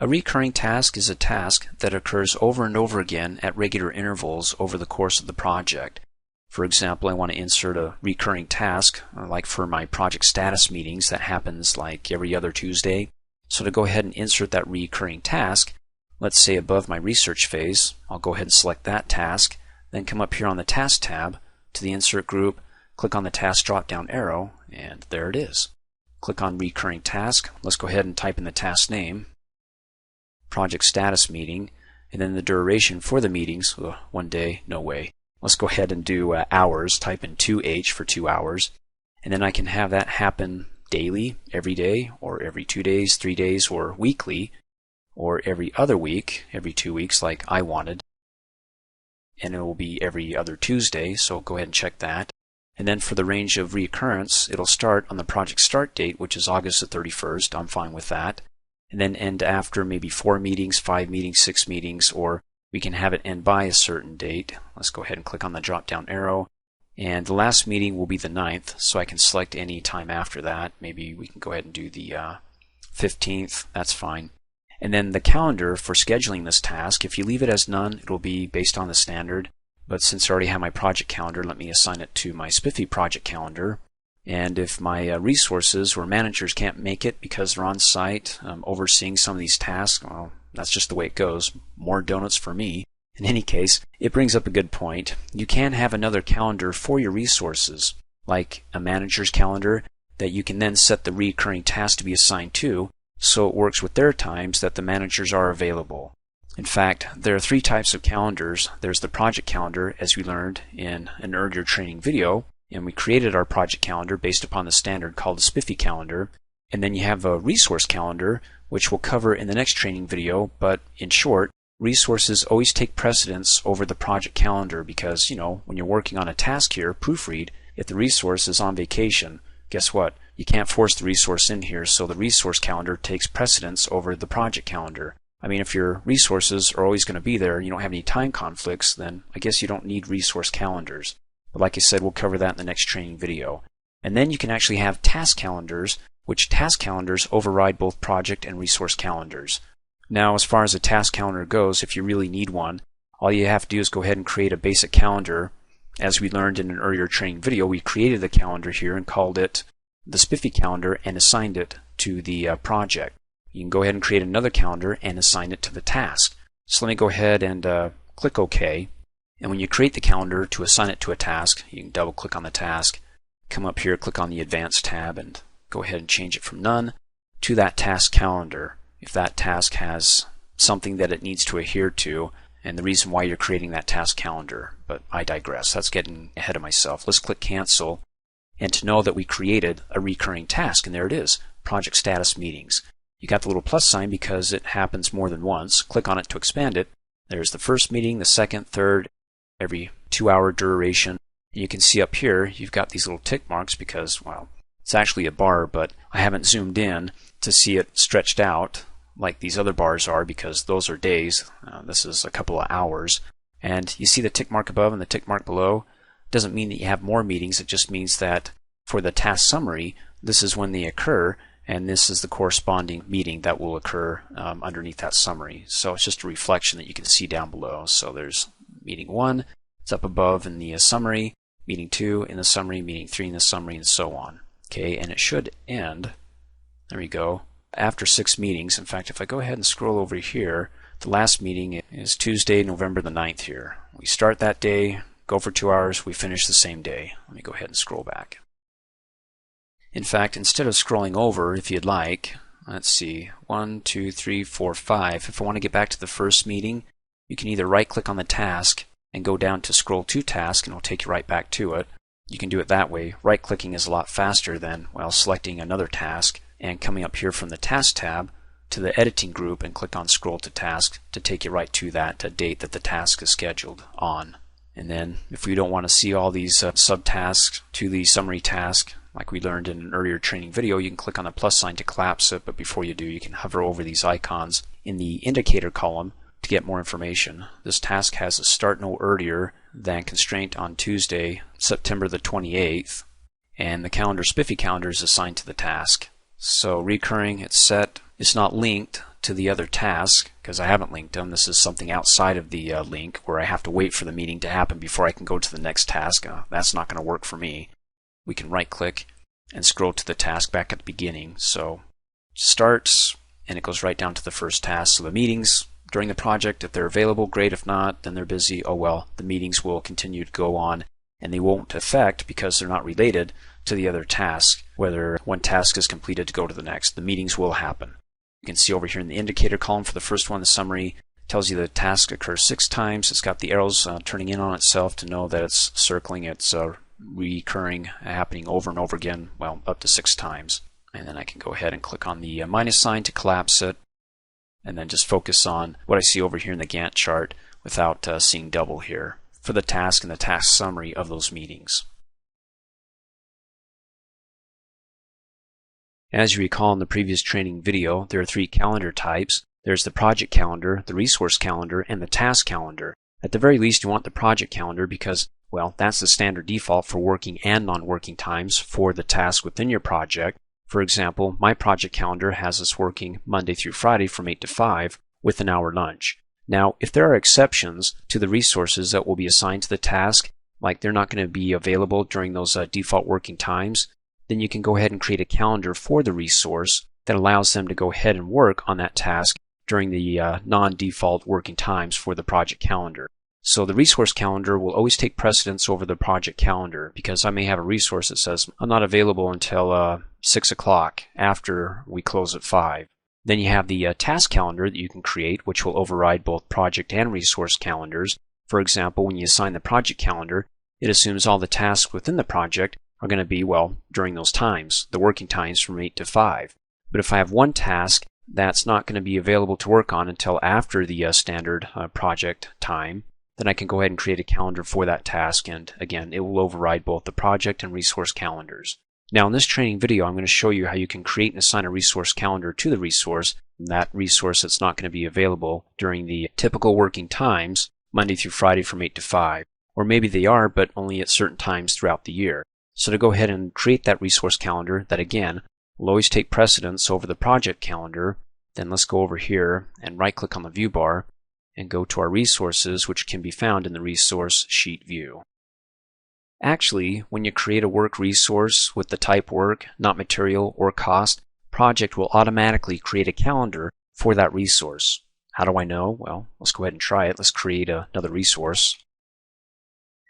A recurring task is a task that occurs over and over again at regular intervals over the course of the project. For example, I want to insert a recurring task, like for my project status meetings that happens like every other Tuesday. So to go ahead and insert that recurring task, let's say above my research phase, I'll go ahead and select that task, then come up here on the Task tab to the Insert group, click on the Task drop-down arrow, and there it is. Click on Recurring Task. Let's go ahead and type in the task name, Project Status Meeting, and then the duration for the meetings. 1 day, no way. Let's go ahead and do hours. Type in 2H for 2 hours, and then I can have that happen daily, every day, or every 2 days, 3 days, or weekly, or every other week, every 2 weeks like I wanted. And it will be every other Tuesday, so go ahead and check that. And then for the range of reoccurrence, it'll start on the project start date, which is August the 31st. I'm fine with that. And then end after maybe 4 meetings, 5 meetings, 6 meetings, or we can have it end by a certain date. Let's go ahead and click on the drop-down arrow. And the last meeting will be the 9th, so I can select any time after that. Maybe we can go ahead and do the 15th. That's fine. And then the calendar for scheduling this task, if you leave it as none, it will be based on the standard. But since I already have my project calendar, let me assign it to my Spiffy project calendar. And if my resources or managers can't make it because they're on site overseeing some of these tasks, well, that's just the way it goes. More donuts for me. In any case, it brings up a good point. You can have another calendar for your resources, like a manager's calendar that you can then set the recurring task to be assigned to, so it works with their times that the managers are available. In fact, there are 3 types of calendars. There's the project calendar, as we learned in an earlier training video, and we created our project calendar based upon the standard called the Spiffy calendar. And then you have a resource calendar, which we'll cover in the next training video, but in short, resources always take precedence over the project calendar because, when you're working on a task here, proofread, if the resource is on vacation, guess what? You can't force the resource in here, so the resource calendar takes precedence over the project calendar. I mean, if your resources are always going to be there, you don't have any time conflicts, then I guess you don't need resource calendars. But like I said, we'll cover that in the next training video. And then you can actually have task calendars, which task calendars override both project and resource calendars. Now, as far as a task calendar goes, if you really need one, all you have to do is go ahead and create a basic calendar. As we learned in an earlier training video, we created the calendar here and called it the Spiffy calendar and assigned it to the project. You can go ahead and create another calendar and assign it to the task. So let me go ahead and click OK. And when you create the calendar to assign it to a task, you can double click on the task, come up here, click on the Advanced tab, and go ahead and change it from none to that task calendar if that task has something that it needs to adhere to and the reason why you're creating that task calendar. But I digress. That's getting ahead of myself. Let's click Cancel. And to know that we created a recurring task, and there it is, Project Status Meetings. You got the little plus sign because it happens more than once. Click on it to expand it. There's the first meeting, the second, third, every 2-hour duration. And you can see up here, you've got these little tick marks because, well, it's actually a bar, but I haven't zoomed in to see it stretched out like these other bars are because those are days. This is a couple of hours. And you see the tick mark above and the tick mark below. Doesn't mean that you have more meetings. It just means that for the task summary, this is when they occur, and this is the corresponding meeting that will occur underneath that summary. So it's just a reflection that you can see down below. So there's meeting 1, it's up above in the summary, meeting 2 in the summary, meeting 3 in the summary, and so on. Okay, and it should end, there we go, after 6 meetings. In fact, if I go ahead and scroll over here, the last meeting is Tuesday, November the 9th here. We start that day, go for 2 hours, we finish the same day. Let me go ahead and scroll back. In fact, instead of scrolling over, if you'd like, let's see, 1, 2, 3, 4, 5. If I want to get back to the first meeting, you can either right-click on the task and go down to Scroll to Task, and it'll take you right back to it. You can do it that way. Right-clicking is a lot faster than, well, selecting another task and coming up here from the Task tab to the Editing group and click on Scroll to Task to take you right to that date that the task is scheduled on. And then if we don't want to see all these subtasks to the summary task, like we learned in an earlier training video, you can click on the plus sign to collapse it, but before you do, you can hover over these icons in the indicator column to get more information. This task has a start no earlier than constraint on Tuesday, September the 28th, and the Spiffy calendar is assigned to the task. So recurring, it's set. It's not linked to the other task, because I haven't linked them, this is something outside of the link where I have to wait for the meeting to happen before I can go to the next task. That's not going to work for me. We can right click and scroll to the task back at the beginning. So starts, and it goes right down to the first task. So the meetings during the project, if they're available, great. If not, then they're busy. Oh well, the meetings will continue to go on, and they won't affect, because they're not related to the other task, whether one task is completed to go to the next. The meetings will happen. You can see over here in the indicator column for the first one, the summary tells you the task occurs 6 times. It's got the arrows turning in on itself to know that it's circling, it's recurring, happening over and over again, well, up to 6 times. And then I can go ahead and click on the minus sign to collapse it, and then just focus on what I see over here in the Gantt chart without seeing double here for the task and the task summary of those meetings. As you recall in the previous training video, there are 3 calendar types. There's the project calendar, the resource calendar, and the task calendar. At the very least, you want the project calendar because, well, that's the standard default for working and non-working times for the task within your project. For example, my project calendar has us working Monday through Friday from 8 to 5 with an hour lunch. Now, if there are exceptions to the resources that will be assigned to the task, like they're not going to be available during those default working times, then you can go ahead and create a calendar for the resource that allows them to go ahead and work on that task during the non-default working times for the project calendar. So the resource calendar will always take precedence over the project calendar, because I may have a resource that says I'm not available until 6 o'clock after we close at 5. Then you have the task calendar that you can create, which will override both project and resource calendars. For example, when you assign the project calendar, it assumes all the tasks within the project are going to be, well, during those times, the working times from 8 to 5. But if I have one task that's not going to be available to work on until after the standard project time, then I can go ahead and create a calendar for that task, and again, it will override both the project and resource calendars. Now in this training video, I'm going to show you how you can create and assign a resource calendar to the resource, and that resource that's not going to be available during the typical working times, Monday through Friday from 8 to 5. Or maybe they are, but only at certain times throughout the year. So to go ahead and create that resource calendar that again will always take precedence over the project calendar, then let's go over here and right click on the view bar and go to our resources, which can be found in the resource sheet view. Actually, when you create a work resource with the type work, not material or cost, project will automatically create a calendar for that resource. How do I know? Well, let's go ahead and try it. Let's create another resource.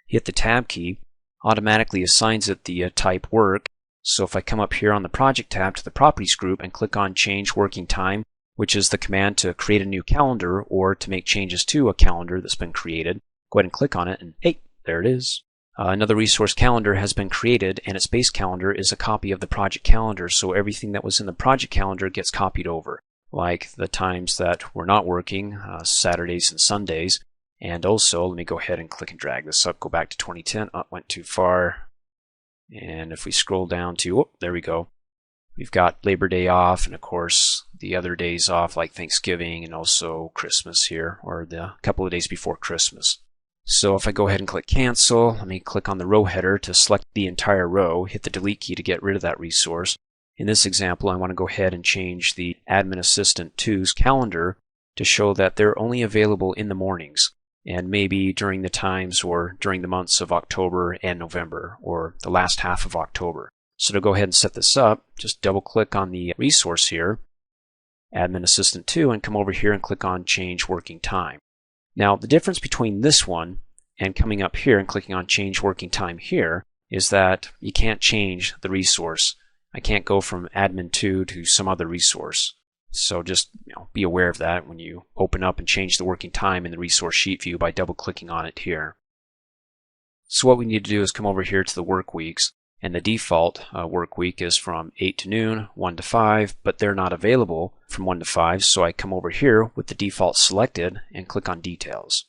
Hit the tab key, automatically assigns it the type work. So if I come up here on the project tab to the properties group and click on change working time, which is the command to create a new calendar or to make changes to a calendar that's been created, go ahead and click on it and hey, there it is. Another resource calendar has been created, and its base calendar is a copy of the project calendar, so everything that was in the project calendar gets copied over, like the times that we're not working, Saturdays and Sundays. And also, let me go ahead and click and drag this up, go back to 2010. Oh, went too far. And if we scroll down to, oh, there we go. We've got Labor Day off, and of course the other days off like Thanksgiving and also Christmas here, or the couple of days before Christmas. So if I go ahead and click cancel, let me click on the row header to select the entire row, hit the delete key to get rid of that resource. In this example, I want to go ahead and change the Admin Assistant 2's calendar to show that they're only available in the mornings, and maybe during the times or during the months of October and November, or the last half of October. So to go ahead and set this up, just double click on the resource here, Admin Assistant 2, and come over here and click on Change Working Time. Now the difference between this one and coming up here and clicking on Change Working Time here is that you can't change the resource. I can't go from Admin 2 to some other resource. So just be aware of that when you open up and change the working time in the resource sheet view by double clicking on it here. So what we need to do is come over here to the work weeks, and the default work week is from 8 to noon, 1 to 5, but they're not available from 1 to 5, so I come over here with the default selected and click on details.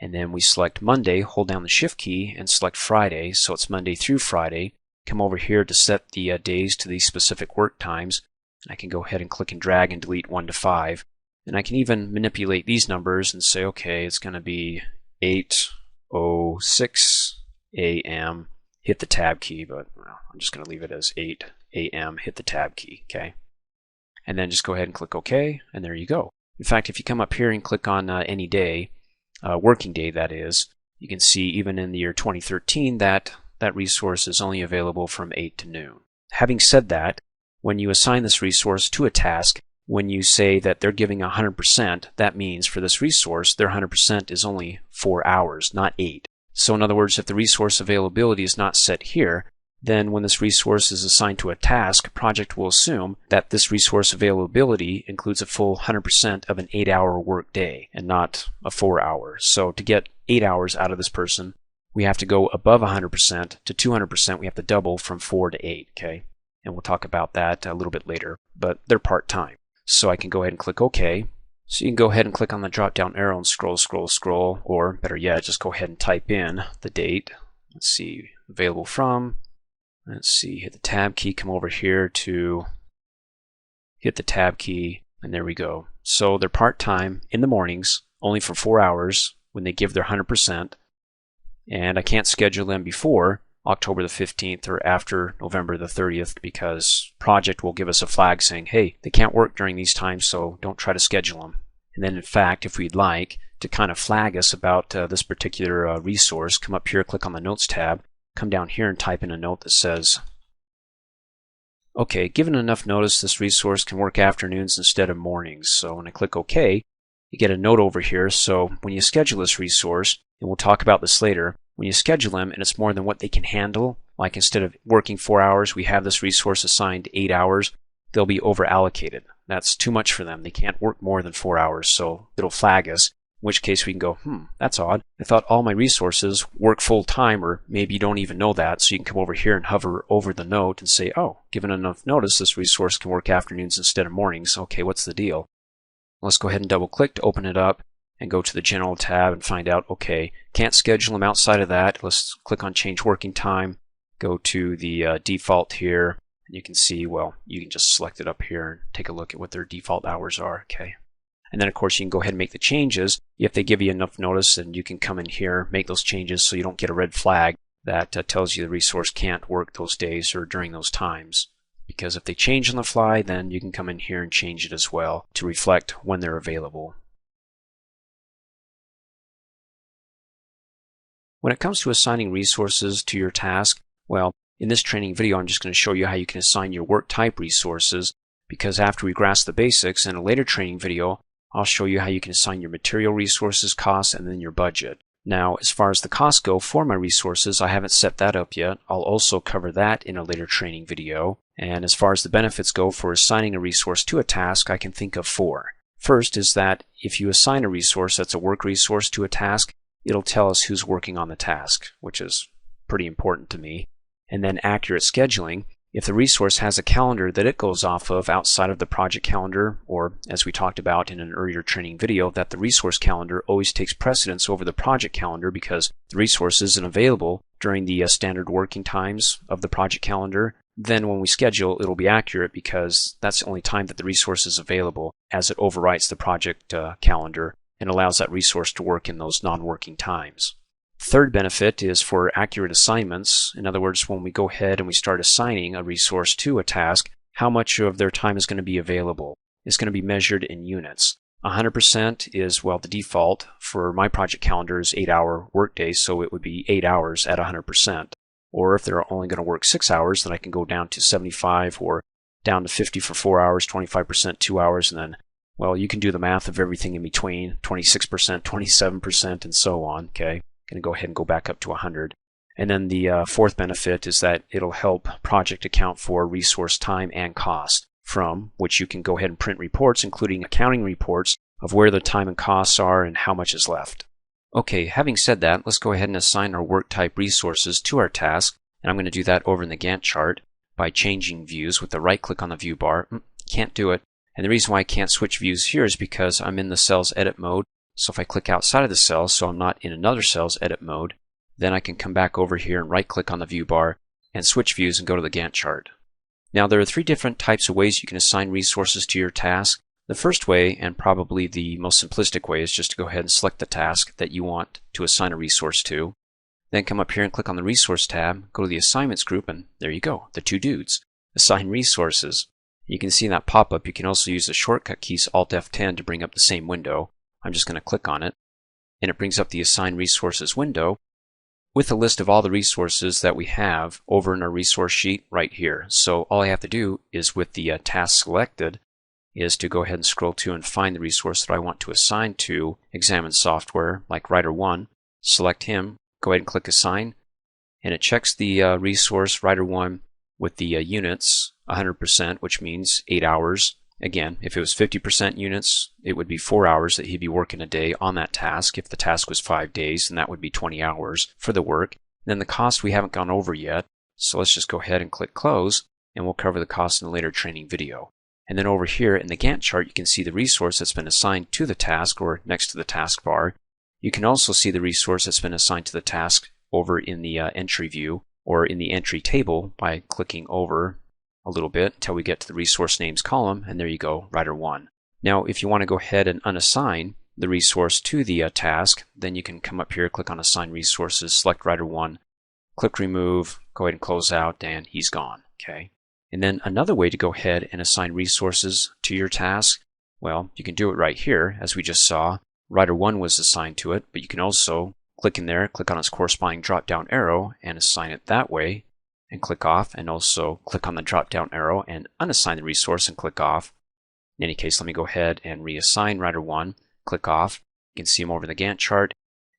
And then we select Monday, hold down the shift key and select Friday, so it's Monday through Friday. Come over here to set the days to these specific work times. I can go ahead and click and drag and delete 1 to 5. And I can even manipulate these numbers and say, okay, it's going to be 8:06 a.m. Hit the tab key, but well, I'm just going to leave it as 8 a.m. Hit the tab key, okay? and then just go ahead and click OK, and there you go. In fact, if you come up here and click on any day, working day that is, you can see even in the year 2013 that that resource is only available from 8 to noon. Having said that, when you assign this resource to a task, when you say that they're giving 100%, that means for this resource, their 100% is only 4 hours, not 8. So in other words, if the resource availability is not set here, then when this resource is assigned to a task, project will assume that this resource availability includes a full 100% of an 8-hour work day and not a 4 hour. So to get 8 hours out of this person, we have to go above 100% to 200%. We have to double from 4 to 8, okay? And we'll talk about that a little bit later, but they're part-time. So I can go ahead and click OK. So you can go ahead and click on the drop-down arrow and scroll, or better yet, just go ahead and type in the date. Let's see, available from. Let's see, hit the tab key, come over here to hit the tab key, and there we go. So they're part-time in the mornings, only for 4 hours when they give their 100%, and I can't schedule them before October the 15th or after November the 30th because project will give us a flag saying, hey, they can't work during these times, so don't try to schedule them. And then in fact, if we'd like to kind of flag us about this particular resource, come up here, click on the Notes tab, come down here and type in a note that says, okay, given enough notice, this resource can work afternoons instead of mornings. So when I click OK, you get a note over here. So when you schedule this resource, and we'll talk about this later, when you schedule them and it's more than what they can handle, like instead of working 4 hours, we have this resource assigned 8 hours, they'll be over allocated. That's too much for them. They can't work more than 4 hours, so it'll flag us, in which case we can go, that's odd. I thought all my resources work full time, or maybe you don't even know that, so you can come over here and hover over the note and say, oh, given enough notice, this resource can work afternoons instead of mornings. Okay, what's the deal? Let's go ahead and double click to open it up and go to the General tab and find out, okay, can't schedule them outside of that. Let's click on Change Working Time, go to the default here, and you can see, well, you can just select it up here and take a look at what their default hours are, okay? And then, of course, you can go ahead and make the changes. If they give you enough notice, then you can come in here, make those changes so you don't get a red flag that tells you the resource can't work those days or during those times. Because if they change on the fly, then you can come in here and change it as well to reflect when they're available. When it comes to assigning resources to your task, well, in this training video, I'm just going to show you how you can assign your work type resources, because after we grasp the basics, in a later training video, I'll show you how you can assign your material resources, costs, and then your budget. Now, as far as the costs go for my resources, I haven't set that up yet. I'll also cover that in a later training video. And as far as the benefits go for assigning a resource to a task, I can think of 4. First is that if you assign a resource that's a work resource to a task, it'll tell us who's working on the task, which is pretty important to me. And then accurate scheduling. If the resource has a calendar that it goes off of outside of the project calendar, or as we talked about in an earlier training video, that the resource calendar always takes precedence over the project calendar because the resource isn't available during the standard working times of the project calendar, then when we schedule, it'll be accurate because that's the only time that the resource is available, as it overwrites the project calendar and allows that resource to work in those non-working times. Third benefit is for accurate assignments. In other words, when we go ahead and we start assigning a resource to a task, how much of their time is going to be available? It's going to be measured in units. 100% is, well, the default for my project calendar is 8-hour workday, so it would be 8 hours at 100%. Or if they're only going to work 6 hours, then I can go down to 75 or down to 50 for 4 hours, 25%, 2 hours, and then, well, you can do the math of everything in between, 26%, 27%, and so on, okay? Going to go ahead and go back up to 100. And then the fourth benefit is that it'll help project account for resource time and cost, from which you can go ahead and print reports, including accounting reports of where the time and costs are and how much is left. Okay, having said that, let's go ahead and assign our work type resources to our task. And I'm going to do that over in the Gantt chart by changing views with the right click on the view bar. Can't do it. And the reason why I can't switch views here is because I'm in the cell's edit mode. So if I click outside of the cell, so I'm not in another cell's edit mode, then I can come back over here and right click on the view bar and switch views and go to the Gantt chart. Now there are 3 different types of ways you can assign resources to your task. The first way, and probably the most simplistic way, is just to go ahead and select the task that you want to assign a resource to. Then come up here and click on the Resource tab, go to the Assignments group, and there you go, the 2 dudes. Assign resources. You can see in that pop-up you can also use the shortcut keys Alt F10 to bring up the same window. I'm just going to click on it, and it brings up the Assign Resources window with a list of all the resources that we have over in our resource sheet right here. So all I have to do is, with the task selected, is to go ahead and scroll to and find the resource that I want to assign to Examine Software, like Writer 1. Select him, go ahead and click Assign, and it checks the resource Writer 1 with the units 100%, which means 8 hours. Again, if it was 50% units, it would be 4 hours that he'd be working a day on that task. If the task was 5 days, then that would be 20 hours for the work. And then the cost we haven't gone over yet, so let's just go ahead and click Close, and we'll cover the cost in a later training video. And then over here in the Gantt chart, you can see the resource that's been assigned to the task or next to the taskbar. You can also see the resource that's been assigned to the task over in the entry view or in the entry table by clicking over a little bit until we get to the resource names column, and there you go, Writer 1. Now if you want to go ahead and unassign the resource to the task, then you can come up here, click on Assign Resources, select Writer 1, click Remove, go ahead and close out, and he's gone. Okay. And then another way to go ahead and assign resources to your task, well, you can do it right here. As we just saw, Writer 1 was assigned to it, but you can also click in there, click on its corresponding drop-down arrow and assign it that way, and click off, and also click on the drop-down arrow and unassign the resource and click off. In any case, let me go ahead and reassign Writer 1, click off. You can see him over the Gantt chart.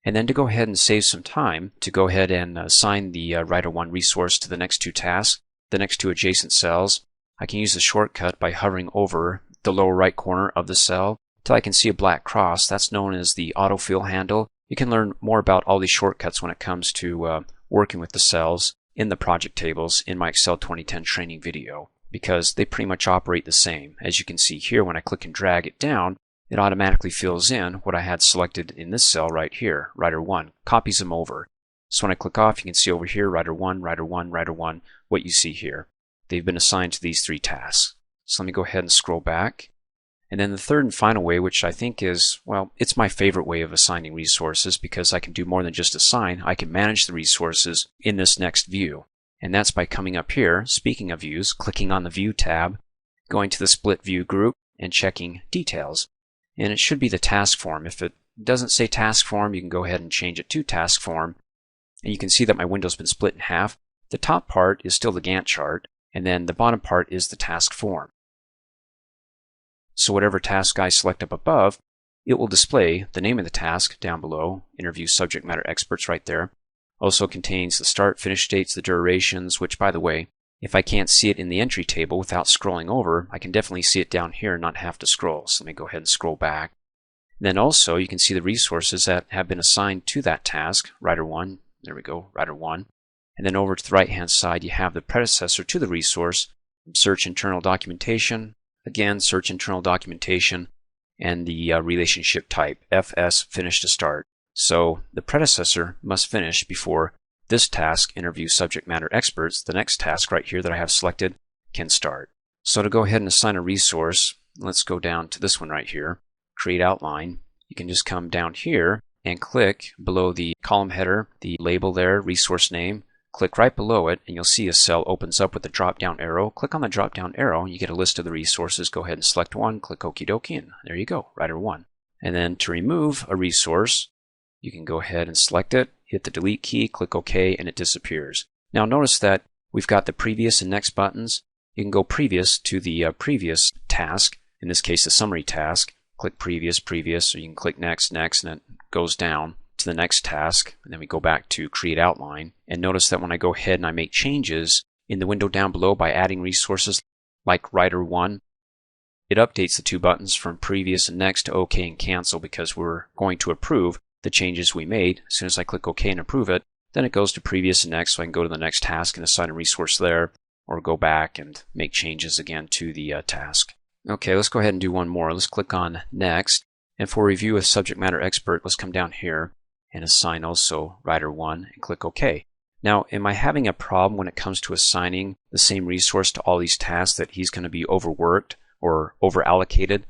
And then to go ahead and save some time, to go ahead and assign the Writer 1 resource to the next two tasks, the next two adjacent cells, I can use the shortcut by hovering over the lower right corner of the cell till I can see a black cross. That's known as the autofill handle. You can learn more about all these shortcuts when it comes to working with the cells in the project tables in my Excel 2010 training video, because they pretty much operate the same. As you can see here, when I click and drag it down, it automatically fills in what I had selected in this cell right here, Writer 1, copies them over. So when I click off, you can see over here, Writer 1, Writer 1, Writer 1, what you see here. They've been assigned to these three tasks. So let me go ahead and scroll back. And then the third and final way, which I think is, well, it's my favorite way of assigning resources, because I can do more than just assign. I can manage the resources in this next view. And that's by coming up here, speaking of views, clicking on the View tab, going to the Split View group, and checking Details. And it should be the task form. If it doesn't say task form, you can go ahead and change it to task form. And you can see that my window's been split in half. The top part is still the Gantt chart, and then the bottom part is the task form. So whatever task I select up above, it will display the name of the task down below, Interview Subject Matter Experts right there. Also contains the start, finish dates, the durations, which, by the way, if I can't see it in the entry table without scrolling over, I can definitely see it down here and not have to scroll. So let me go ahead and scroll back. Then also you can see the resources that have been assigned to that task, Writer 1. There we go, Writer 1. And then over to the right-hand side, you have the predecessor to the resource, Search Internal Documentation. Again, Search Internal Documentation, and the relationship type, FS, Finish to Start. So the predecessor must finish before this task, Interview Subject Matter Experts, the next task right here that I have selected, can start. So to go ahead and assign a resource, let's go down to this one right here, Create Outline. You can just come down here and click below the column header, the label there, resource name. Click right below it, and you'll see a cell opens up with a drop-down arrow. Click on the drop-down arrow, and you get a list of the resources. Go ahead and select one, click Okie dokie, and there you go, Writer 1. And then to remove a resource, you can go ahead and select it, hit the delete key, click OK, and it disappears. Now notice that we've got the previous and next buttons. You can go previous to the previous task, in this case the summary task. Click previous, previous, or you can click next, next, and it goes down to the next task, and then we go back to Create Outline. And notice that when I go ahead and I make changes in the window down below by adding resources like Writer 1, it updates the two buttons from previous and next to OK and cancel, because we're going to approve the changes we made. As soon as I click OK and approve it, then it goes to previous and next, so I can go to the next task and assign a resource there, or go back and make changes again to the task. Okay, let's go ahead and do one more. Let's click on Next, and for review with Subject Matter Expert, let's come down here and assign also Writer 1 and click OK. Now, am I having a problem when it comes to assigning the same resource to all these tasks that he's going to be overworked or overallocated?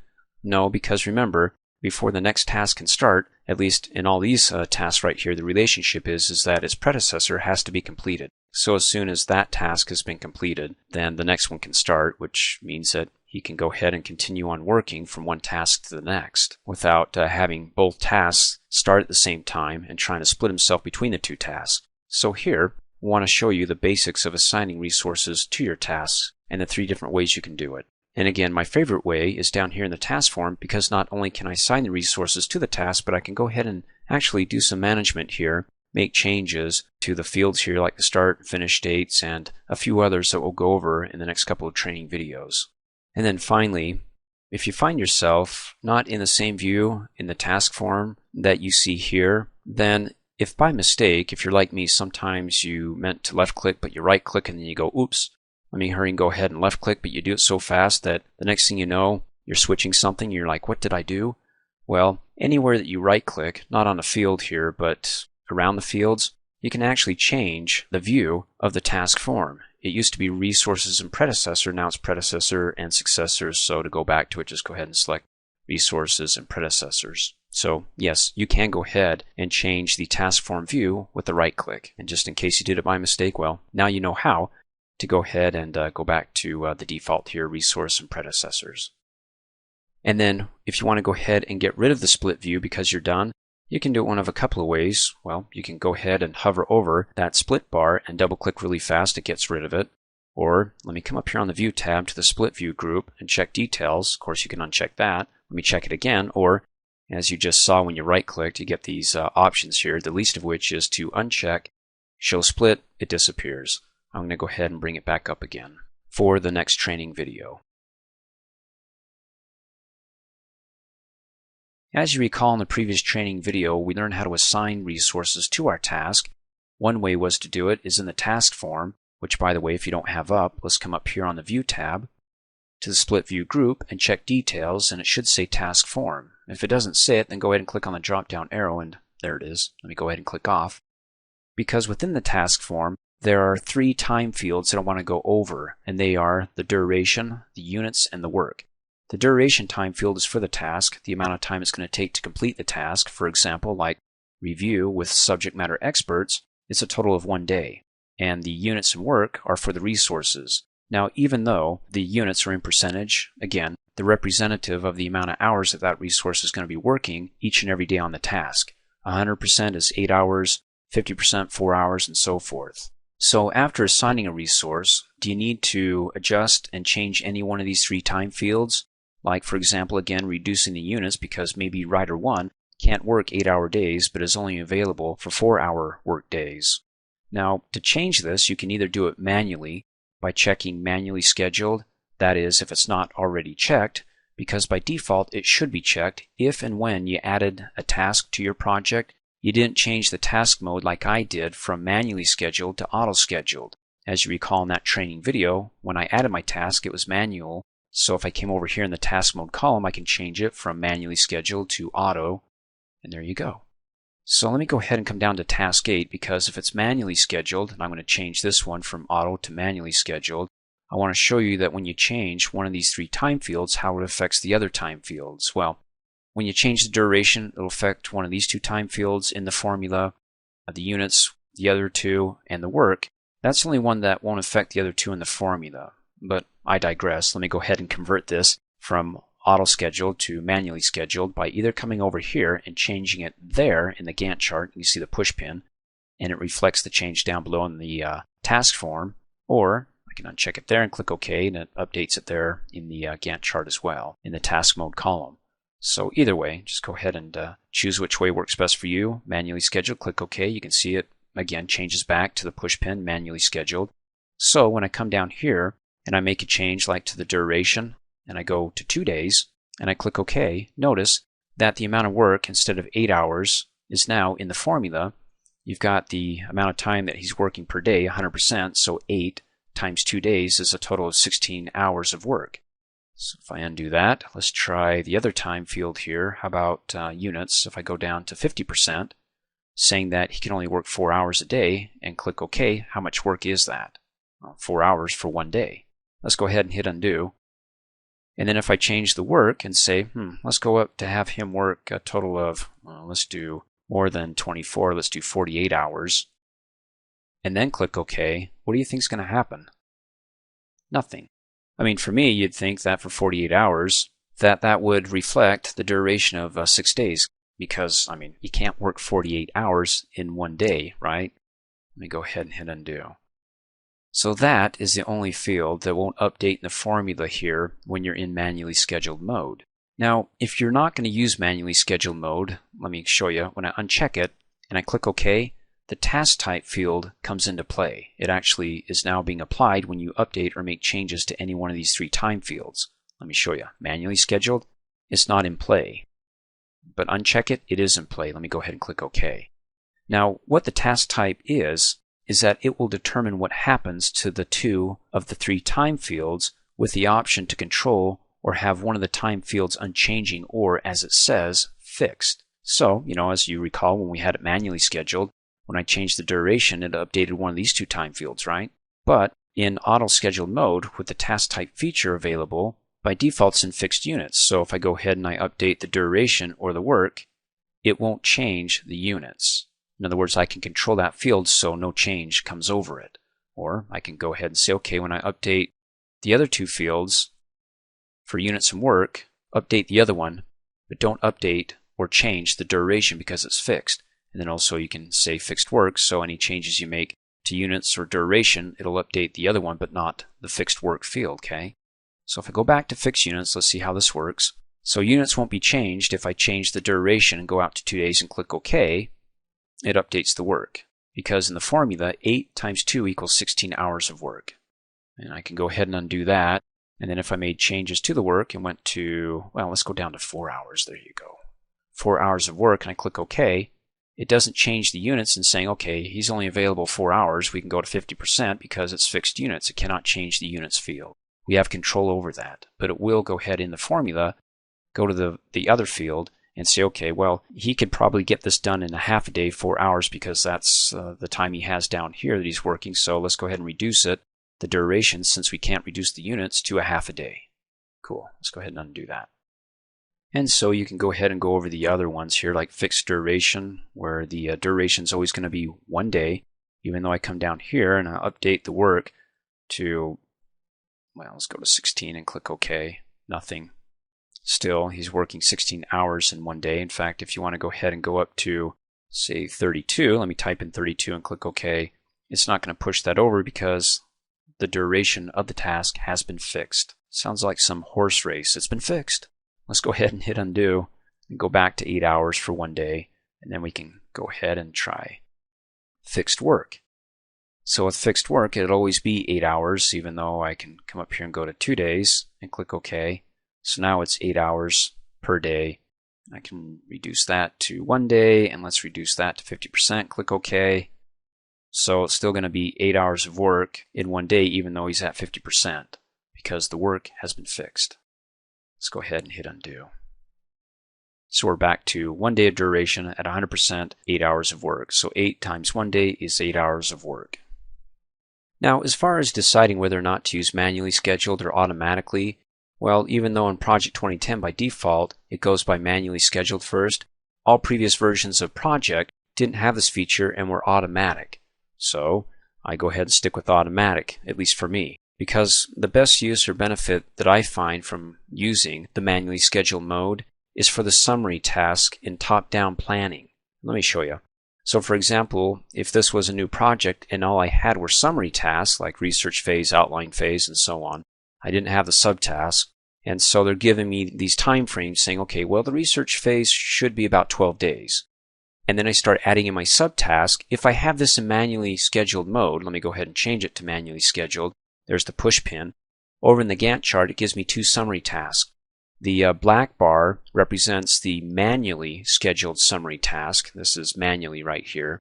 No, because remember, before the next task can start, at least in all these tasks right here, the relationship is that its predecessor has to be completed. So as soon as that task has been completed, then the next one can start, which means that he can go ahead and continue on working from one task to the next without having both tasks start at the same time and trying to split himself between the two tasks. So here, we want to show you the basics of assigning resources to your tasks and the 3 different ways you can do it. And again, my favorite way is down here in the task form, because not only can I assign the resources to the task, but I can go ahead and actually do some management here, make changes to the fields here like the start and finish dates and a few others that we'll go over in the next couple of training videos. And then finally, if you find yourself not in the same view in the task form that you see here, then if by mistake, if you're like me, sometimes you meant to left click but you right click and then you go, oops, let me hurry and go ahead and left click, but you do it so fast that the next thing you know, you're switching something, you're like, what did I do? Well, anywhere that you right click, not on a field here, but around the fields, you can actually change the view of the task form. It used to be resources and predecessor, now it's predecessor and successors, so to go back to it, just go ahead and select resources and predecessors. So yes, you can go ahead and change the task form view with the right click. And just in case you did it by mistake, well, now you know how to go ahead and go back to the default here, resource and predecessors. And then if you want to go ahead and get rid of the split view because you're done, you can do it one of a couple of ways. Well, you can go ahead and hover over that split bar and double click really fast, it gets rid of it. Or let me come up here on the View tab to the Split View group and check Details. Of course, you can uncheck that. Let me check it again. Or, as you just saw when you right-clicked, you get these options here, the least of which is to uncheck Show Split. It disappears. I'm going to go ahead and bring it back up again for the next training video. As you recall in the previous training video, we learned how to assign resources to our task. One way was to do it is in the task form, which, by the way, if you don't have up, let's come up here on the View tab to the Split View group and check Details, and it should say Task Form. If it doesn't say it, then go ahead and click on the drop-down arrow, and there it is. Let me go ahead and click off. Because within the task form, there are 3 time fields that I want to go over, and they are the duration, the units, and the work. The duration time field is for the task, the amount of time it's going to take to complete the task. For example, like review with subject matter experts, it's a total of 1 day. And the units and work are for the resources. Now, even though the units are in percentage, again, they're representative of the amount of hours that that resource is going to be working each and every day on the task. 100% is 8 hours, 50% 4 hours, and so forth. So after assigning a resource, do you need to adjust and change any one of these 3 time fields? Like, for example, again, reducing the units because maybe writer 1 can't work 8-hour days but is only available for 4-hour work days. Now, to change this, you can either do it manually by checking Manually Scheduled, that is, if it's not already checked, because by default it should be checked if and when you added a task to your project, you didn't change the task mode like I did from Manually Scheduled to Auto Scheduled. As you recall in that training video, when I added my task, it was manual. So if I came over here in the task mode column, I can change it from Manually Scheduled to Auto, and there you go. So let me go ahead and come down to Task 8, because if it's manually scheduled, and I'm going to change this one from Auto to Manually Scheduled, I want to show you that when you change one of these 3 time fields, how it affects the other time fields. Well, when you change the duration, it'll affect one of these 2 time fields in the formula, the units, the other 2, and the work. That's the only one that won't affect the other 2 in the formula. But I digress. Let me go ahead and convert this from Auto Scheduled to Manually Scheduled by either coming over here and changing it there in the Gantt chart. You see the push pin, and it reflects the change down below in the task form, or I can uncheck it there and click OK, and it updates it there in the Gantt chart as well in the task mode column. So either way, just go ahead and choose which way works best for you. Manually Scheduled, click OK. You can see it again changes back to the push pin, Manually Scheduled. So when I come down here and I make a change like to the duration, and I go to 2 days, and I click OK, notice that the amount of work instead of 8 hours is now in the formula. You've got the amount of time that he's working per day, 100%, so 8 times 2 days is a total of 16 hours of work. So if I undo that, let's try the other time field here. How about units? If I go down to 50%, saying that he can only work 4 hours a day, and click OK, how much work is that? Well, 4 hours for 1 day. Let's go ahead and hit undo. And then if I change the work and say, let's go up to have him work a total of, let's do more than 24, let's do 48 hours. and then click OK, what do you think is going to happen? Nothing. I mean, for me, you'd think that for 48 hours, that would reflect the duration of 6 days, because, I mean, you can't work 48 hours in one day, right? Let me go ahead and hit undo. So that is the only field that won't update in the formula here when you're in manually scheduled mode. Now, if you're not going to use manually scheduled mode, let me show you. When I uncheck it and I click OK, the task type field comes into play. It actually is now being applied when you update or make changes to any one of these 3 time fields. Let me show you. Manually scheduled, it's not in play. But uncheck it, it is in play. Let me go ahead and click OK. Now, what the task type is that it will determine what happens to the 2 of the 3 time fields with the option to control or have one of the time fields unchanging or, as it says, fixed. So, as you recall when we had it manually scheduled, when I changed the duration, it updated one of these 2 time fields, right? But in auto scheduled mode with the task type feature available, by default it's in fixed units. So if I go ahead and I update the duration or the work, it won't change the units. In other words, I can control that field so no change comes over it. Or I can go ahead and say, okay, when I update the other 2 fields for units and work, update the other one, but don't update or change the duration because it's fixed. And then also you can say fixed work, so any changes you make to units or duration, it'll update the other one but not the fixed work field, okay? So if I go back to fixed units, let's see how this works. So units won't be changed if I change the duration and go out to 2 days and click OK. It updates the work, because in the formula 8 times 2 equals 16 hours of work. And I can go ahead and undo that. And then if I made changes to the work and went to, well, let's go down to 4 hours. There you go. 4 hours of work, and I click OK. It doesn't change the units and saying, okay, he's only available 4 hours. We can go to 50% because it's fixed units. It cannot change the units field. We have control over that. But it will go ahead in the formula, go to the other field, and say, okay, well, he could probably get this done in a half a day, 4 hours, because that's the time he has down here that he's working. So let's go ahead and reduce it, the duration, since we can't reduce the units, to a half a day. Cool. Let's go ahead and undo that. And so you can go ahead and go over the other ones here, like fixed duration, where the duration is always going to be 1 day, even though I come down here and I update the work to, well, let's go to 16 and click OK. Nothing. Still, he's working 16 hours in 1 day. In fact, if you want to go ahead and go up to, say, 32, let me type in 32 and click OK. It's not going to push that over because the duration of the task has been fixed. Sounds like some horse race. It's been fixed. Let's go ahead and hit undo and go back to 8 hours for 1 day, and then we can go ahead and try fixed work. So with fixed work, it'll always be 8 hours, even though I can come up here and go to 2 days and click OK. So now it's 8 hours per day. I can reduce that to 1 day, and let's reduce that to 50%. Click OK. So it's still going to be 8 hours of work in 1 day, even though he's at 50%, because the work has been fixed. Let's go ahead and hit undo. So we're back to 1 day of duration at 100%, 8 hours of work. So 8 times 1 day is 8 hours of work. Now, as far as deciding whether or not to use manually scheduled or automatically, well, even though in Project 2010 by default it goes by manually scheduled first, all previous versions of Project didn't have this feature and were automatic. So I go ahead and stick with automatic, at least for me. Because the best use or benefit that I find from using the manually scheduled mode is for the summary task in top-down planning. Let me show you. So for example, if this was a new project and all I had were summary tasks like research phase, outline phase, and so on, I didn't have the subtasks, and so they're giving me these time frames saying, okay, well, the research phase should be about 12 days. And then I start adding in my subtask. If I have this in manually scheduled mode, let me go ahead and change it to manually scheduled. There's the push pin. Over in the Gantt chart, it gives me 2 summary tasks. The black bar represents the manually scheduled summary task. This is manually right here.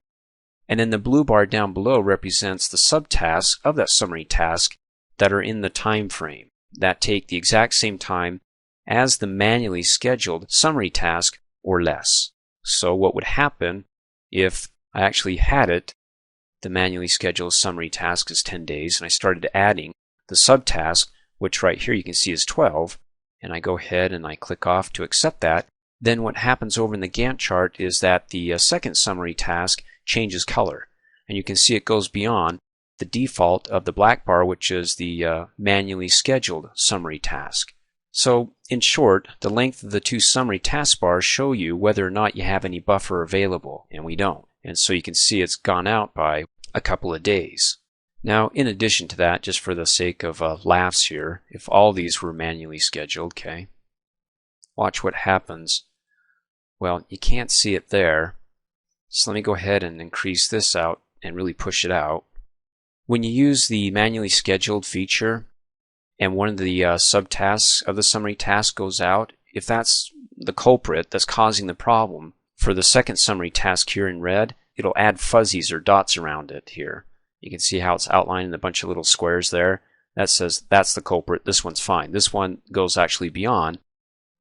And then the blue bar down below represents the subtasks of that summary task that are in the time frame, that take the exact same time as the manually scheduled summary task or less. So what would happen if I actually had it, the manually scheduled summary task is 10 days, and I started adding the subtask, which right here you can see is 12, and I go ahead and I click off to accept that, then what happens over in the Gantt chart is that the second summary task changes color. and you can see it goes beyond the default of the black bar, which is the manually scheduled summary task. So in short, the length of the two summary task bars show you whether or not you have any buffer available, and we don't. And so you can see it's gone out by a couple of days. Now, in addition to that, just for the sake of laughs here, if all these were manually scheduled, okay, watch what happens. Well, you can't see it there, so let me go ahead and increase this out and really push it out. When you use the manually scheduled feature and one of the subtasks of the summary task goes out, if that's the culprit that's causing the problem, for the second summary task here in red, it'll add fuzzies or dots around it here. You can see how it's outlined in a bunch of little squares there. That says that's the culprit, this one's fine. This one goes actually beyond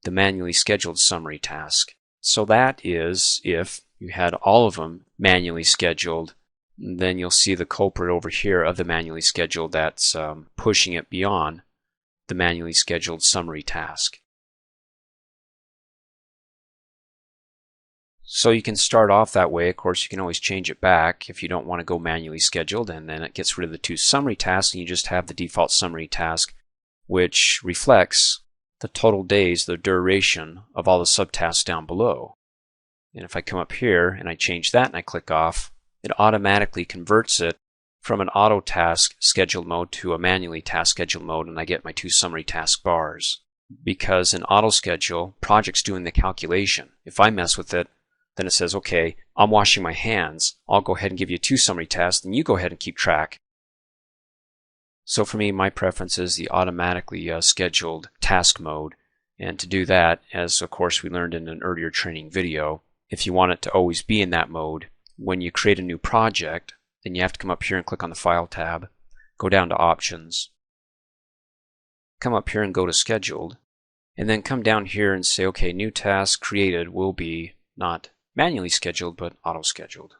the manually scheduled summary task. So that is if you had all of them manually scheduled, then you'll see the culprit over here of the manually scheduled that's pushing it beyond the manually scheduled summary task. So you can start off that way. Of course, you can always change it back if you don't want to go manually scheduled, and then it gets rid of the two summary tasks and you just have the default summary task, which reflects the total days, the duration of all the subtasks down below. And if I come up here and I change that and I click off, it automatically converts it from an auto task scheduled mode to a manually task scheduled mode, and I get my two summary task bars. Because in auto schedule, project's doing the calculation. If I mess with it, then it says, okay, I'm washing my hands. I'll go ahead and give you two summary tasks, and you go ahead and keep track. So for me, my preference is the automatically scheduled task mode. And to do that, as of course we learned in an earlier training video, if you want it to always be in that mode, when you create a new project, then you have to come up here and click on the File tab, go down to Options, come up here and go to Scheduled, and then come down here and say, okay, new task created will be not manually scheduled, but auto-scheduled.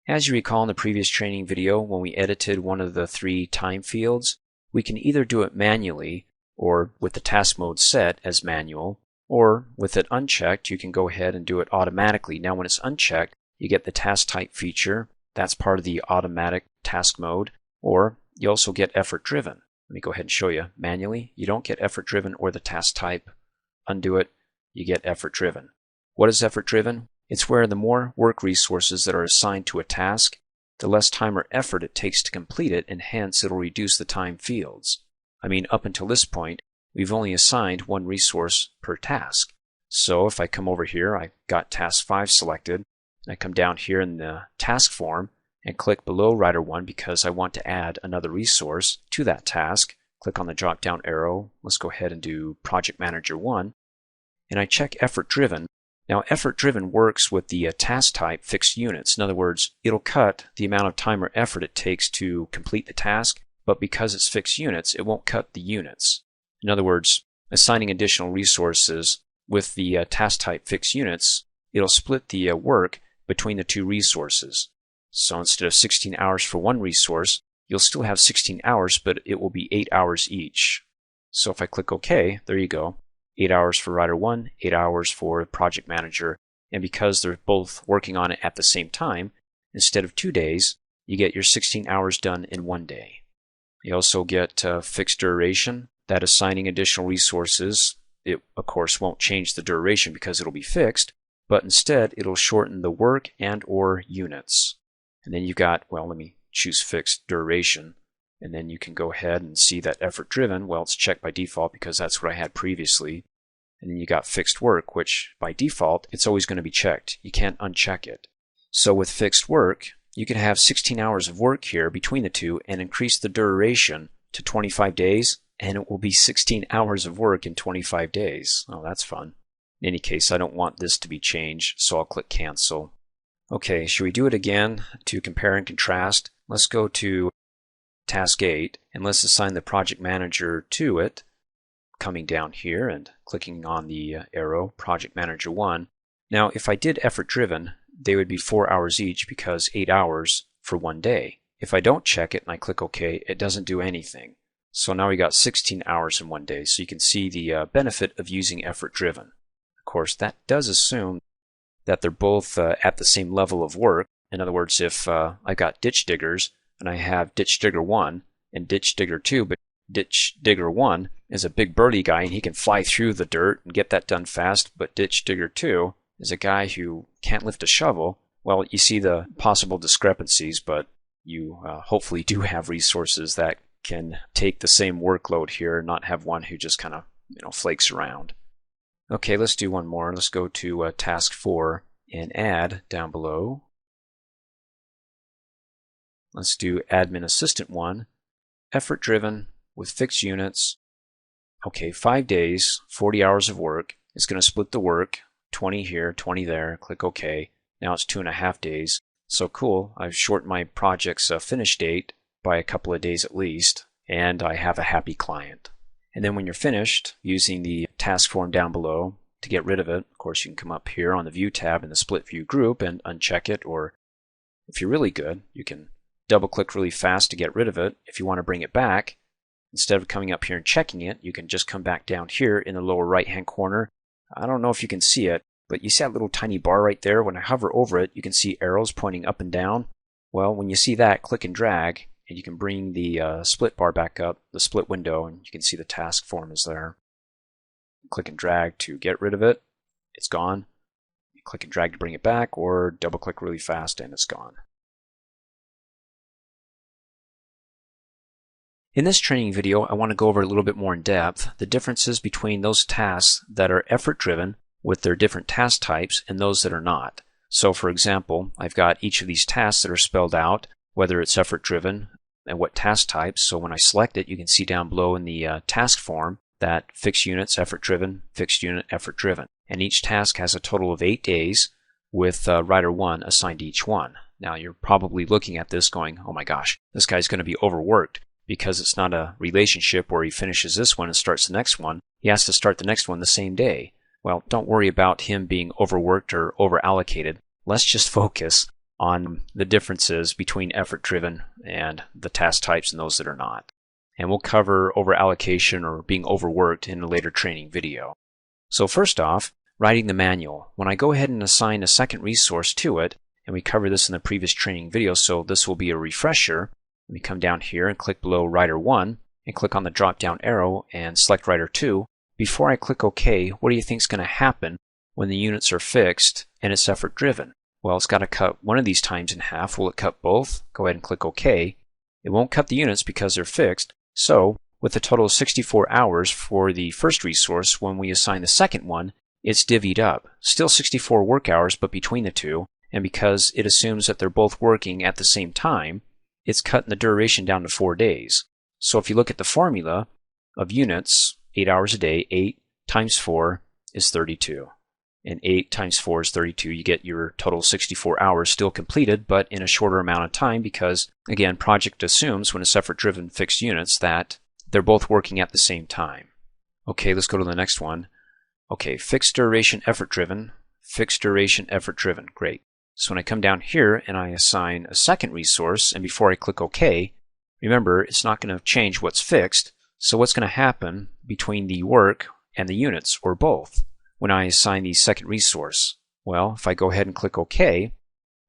As you recall in the previous training video, when we edited one of the three time fields, we can either do it manually, or with the task mode set as manual, or with it unchecked, you can go ahead and do it automatically. Now when it's unchecked, you get the task type feature. That's part of the automatic task mode. Or you also get effort driven. Let me go ahead and show you. Manually, you don't get effort driven or the task type. Undo it, you get effort driven. What is effort driven? It's where the more work resources that are assigned to a task, the less time or effort it takes to complete it, and hence it'll reduce the time fields. I mean, up until this point, we've only assigned one resource per task. So if I come over here, I've got task 5 selected, and I come down here in the task form and click below Writer 1 because I want to add another resource to that task. Click on the drop down arrow. Let's go ahead and do Project Manager 1. And I check Effort Driven. Now Effort Driven works with the task type fixed units. In other words, it'll cut the amount of time or effort it takes to complete the task, but because it's fixed units, it won't cut the units. In other words, assigning additional resources with the task type fixed units, it'll split the work between the two resources. So instead of 16 hours for one resource, you'll still have 16 hours, but it will be 8 hours each. So if I click OK, there you go. 8 hours for Writer 1, 8 hours for Project Manager. And because they're both working on it at the same time, instead of 2 days, you get your 16 hours done in 1 day. You also get fixed duration. That assigning additional resources, it of course won't change the duration because it'll be fixed, but instead it'll shorten the work and or units. And then you've got, well, let me choose fixed duration, and then you can go ahead and see that effort driven. Well, it's checked by default because that's what I had previously. And then you got fixed work, which by default it's always going to be checked. You can't uncheck it. So with fixed work, you can have 16 hours of work here between the two and increase the duration to 25 days, and it will be 16 hours of work in 25 days. Oh, that's fun. In any case, I don't want this to be changed, so I'll click Cancel. Okay, should we do it again to compare and contrast? Let's go to Task 8, and let's assign the Project Manager to it, coming down here and clicking on the arrow, Project Manager 1. Now, if I did effort driven, they would be 4 hours each because 8 hours for 1 day. If I don't check it and I click OK, it doesn't do anything. So now we got 16 hours in 1 day. So you can see the benefit of using effort driven. Of course, that does assume that they're both at the same level of work. In other words, if I've got ditch diggers and I have ditch digger 1 and ditch digger 2, but ditch digger 1 is a big burly guy and he can fly through the dirt and get that done fast, but ditch digger 2 is a guy who can't lift a shovel. Well, you see the possible discrepancies, but you hopefully do have resources that can take the same workload here and not have one who just kind of flakes around. Okay, let's do one more. Let's go to task 4 and add down below. Let's do admin assistant 1, effort driven with fixed units. Okay, 5 days, 40 hours of work. It's going to split the work, 20 here, 20 there. Click OK. Now it's 2.5 days. So cool, I've shortened my project's finish date by a couple of days at least, and I have a happy client. And then when you're finished, using the task form down below to get rid of it, of course you can come up here on the View tab in the Split View group and uncheck it, or if you're really good, you can double click really fast to get rid of it. If you want to bring it back, instead of coming up here and checking it, you can just come back down here in the lower right hand corner. I don't know if you can see it, but you see that little tiny bar right there? When I hover over it, you can see arrows pointing up and down. Well, when you see that, click and drag, and you can bring the split bar back up, the split window, and you can see the task form is there. Click and drag to get rid of it. It's gone. You click and drag to bring it back, or double click really fast and it's gone. In this training video, I want to go over a little bit more in depth the differences between those tasks that are effort driven with their different task types and those that are not. So for example, I've got each of these tasks that are spelled out, whether it's effort driven and what task types. So when I select it, you can see down below in the task form that fixed units, effort driven, fixed unit, effort driven. And each task has a total of 8 days with Rider 1 assigned to each one. Now you're probably looking at this going, oh my gosh, this guy's going to be overworked, because it's not a relationship where he finishes this one and starts the next one. He has to start the next one the same day. Well, don't worry about him being overworked or overallocated. Let's just focus on the differences between effort-driven and the task types and those that are not. And we'll cover overallocation or being overworked in a later training video. So first off, writing the manual. When I go ahead and assign a second resource to it, and we covered this in the previous training video, so this will be a refresher. Let me come down here and click below Rider 1 and click on the drop down arrow and select Rider 2. Before I click OK, what do you think is going to happen when the units are fixed and it's effort driven? Well, it's got to cut one of these times in half. Will it cut both? Go ahead and click OK. It won't cut the units because they're fixed. So with a total of 64 hours for the first resource, when we assign the second one, it's divvied up. Still 64 work hours, but between the two. And because it assumes that they're both working at the same time, it's cutting the duration down to 4 days. So if you look at the formula of units, 8 hours a day, 8 times 4 is 32. And 8 times 4 is 32. You get your total 64 hours still completed, but in a shorter amount of time because, again, project assumes when it's effort-driven fixed units that they're both working at the same time. Okay, let's go to the next one. Okay, fixed duration effort-driven, fixed duration effort-driven. Great. So when I come down here and I assign a second resource, and before I click OK, remember it's not going to change what's fixed. So what's going to happen between the work and the units, or both, when I assign the second resource? Well, if I go ahead and click OK,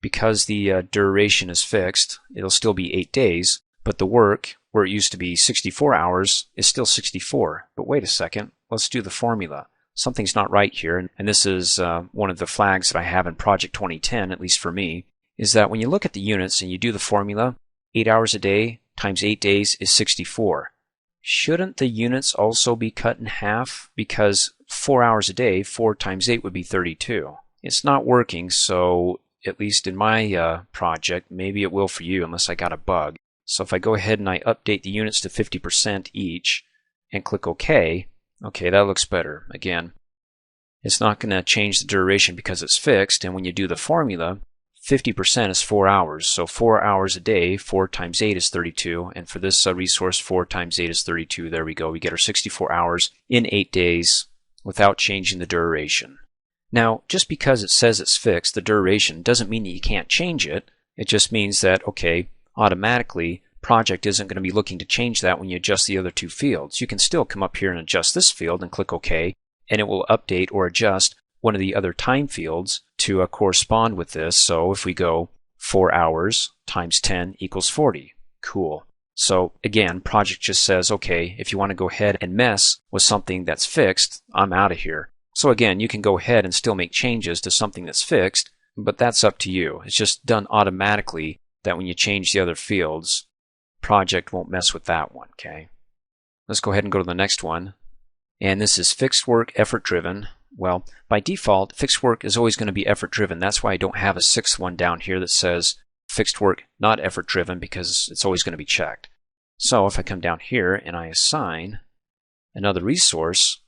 because the duration is fixed, it'll still be 8 days, but the work, where it used to be 64 hours, is still 64. But wait a second, let's do the formula. Something's not right here, and this is one of the flags that I have in Project 2010, at least for me, is that when you look at the units and you do the formula, 8 hours a day times 8 days is 64. Shouldn't the units also be cut in half? Because 4 hours a day, 4 times 8 would be 32. It's not working, so at least in my project, maybe it will for you unless I got a bug. So if I go ahead and I update the units to 50% each and click OK, okay, that looks better. Again, it's not going to change the duration because it's fixed, and when you do the formula, 50% is 4 hours. So 4 hours a day, 4 times 8 is 32, and for this resource, 4 times 8 is 32. There we go. We get our 64 hours in 8 days without changing the duration. Now, just because it says it's fixed, the duration, doesn't mean that you can't change it. It just means that, okay, automatically, project isn't going to be looking to change that when you adjust the other two fields. You can still come up here and adjust this field and click OK, and it will update or adjust one of the other time fields to correspond with this. So if we go 4 hours times 10 equals 40. Cool. So again, project just says, okay, if you want to go ahead and mess with something that's fixed, I'm out of here. So again, you can go ahead and still make changes to something that's fixed, but that's up to you. It's just done automatically that when you change the other fields, project won't mess with that one, okay? Let's go ahead and go to the next one. And this is fixed work, effort driven. Well, by default, fixed work is always going to be effort driven. That's why I don't have a sixth one down here that says fixed work, not effort driven, because it's always going to be checked. So if I come down here and I assign another resource,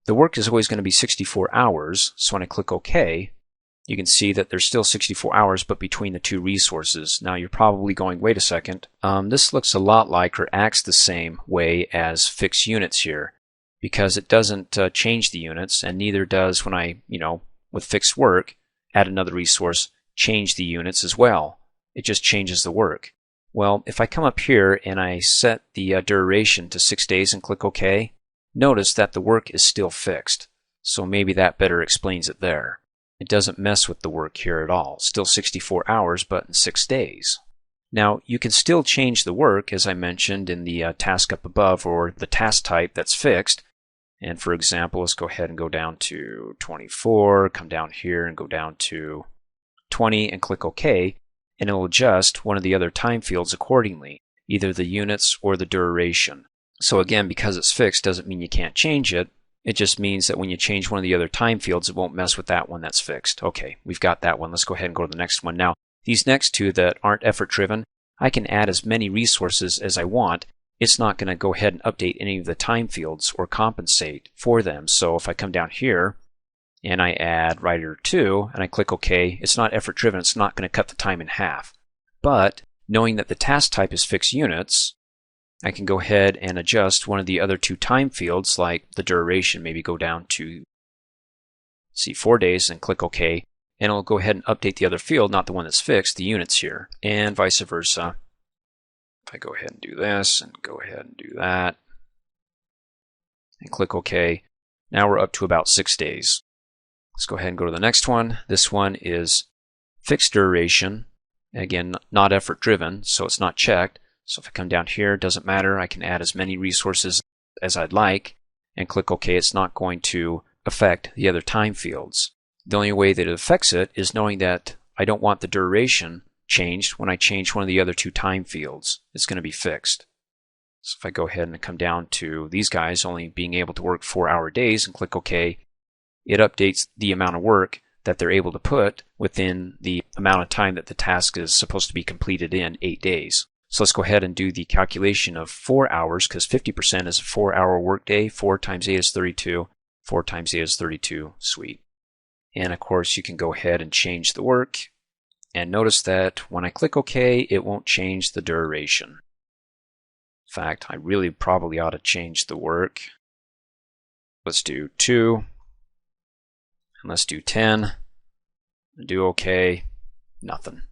the work is always going to be 64 hours. So when I click OK, you can see that there's still 64 hours, but between the two resources. Now you're probably going, wait a second, this looks a lot like or acts the same way as fixed units here, because it doesn't change the units, and neither does when I, with fixed work, add another resource, change the units as well. It just changes the work. Well, if I come up here and I set the duration to 6 days and click OK, notice that the work is still fixed. So maybe that better explains it there. It doesn't mess with the work here at all. Still 64 hours, but in 6 days. Now, you can still change the work, as I mentioned in the task up above, or the task type that's fixed. And for example, let's go ahead and go down to 24, come down here and go down to 20 and click OK. And it will adjust one of the other time fields accordingly, either the units or the duration. So again, because it's fixed doesn't mean you can't change it. It just means that when you change one of the other time fields, it won't mess with that one that's fixed. Okay, we've got that one. Let's go ahead and go to the next one. Now, these next two that aren't effort driven, I can add as many resources as I want. It's not going to go ahead and update any of the time fields or compensate for them. So if I come down here, and I add writer 2, and I click OK, it's not effort driven, it's not going to cut the time in half. But knowing that the task type is fixed units, I can go ahead and adjust one of the other two time fields, like the duration, maybe go down to 4 days and click OK, and it'll go ahead and update the other field, not the one that's fixed, the units here, and vice versa. If I go ahead and do this, and go ahead and do that, and click OK, now we're up to about 6 days. Let's go ahead and go to the next one. This one is fixed duration. Again, not effort driven, so it's not checked. So if I come down here, it doesn't matter. I can add as many resources as I'd like and click OK. It's not going to affect the other time fields. The only way that it affects it is knowing that I don't want the duration changed when I change one of the other two time fields. It's going to be fixed. So if I go ahead and come down to these guys only being able to work 4-hour days and click OK, it updates the amount of work that they're able to put within the amount of time that the task is supposed to be completed in 8 days. So let's go ahead and do the calculation of 4 hours, because 50% is a 4-hour workday. 4 times 8 is 32. 4 times 8 is 32. Sweet. And of course, you can go ahead and change the work. And notice that when I click OK, it won't change the duration. In fact, I really probably ought to change the work. Let's do 2. And let's do 10. Do OK. Nothing.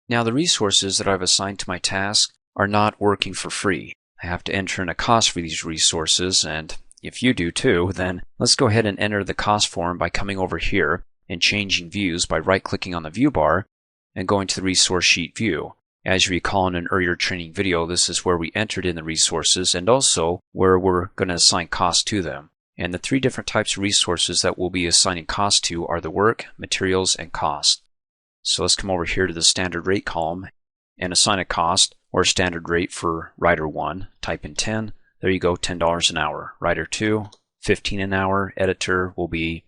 Now the resources that I've assigned to my task are not working for free. I have to enter in a cost for these resources, and if you do too, then let's go ahead and enter the cost form by coming over here and changing views by right-clicking on the view bar and going to the resource sheet view. As you recall in an earlier training video, this is where we entered in the resources and also where we're going to assign cost to them. And the 3 different types of resources that we'll be assigning cost to are the work, materials, and cost. So let's come over here to the standard rate column and assign a cost or standard rate for writer 1. Type in 10. There you go, $10 an hour. Writer 2, $15 an hour. Editor will be.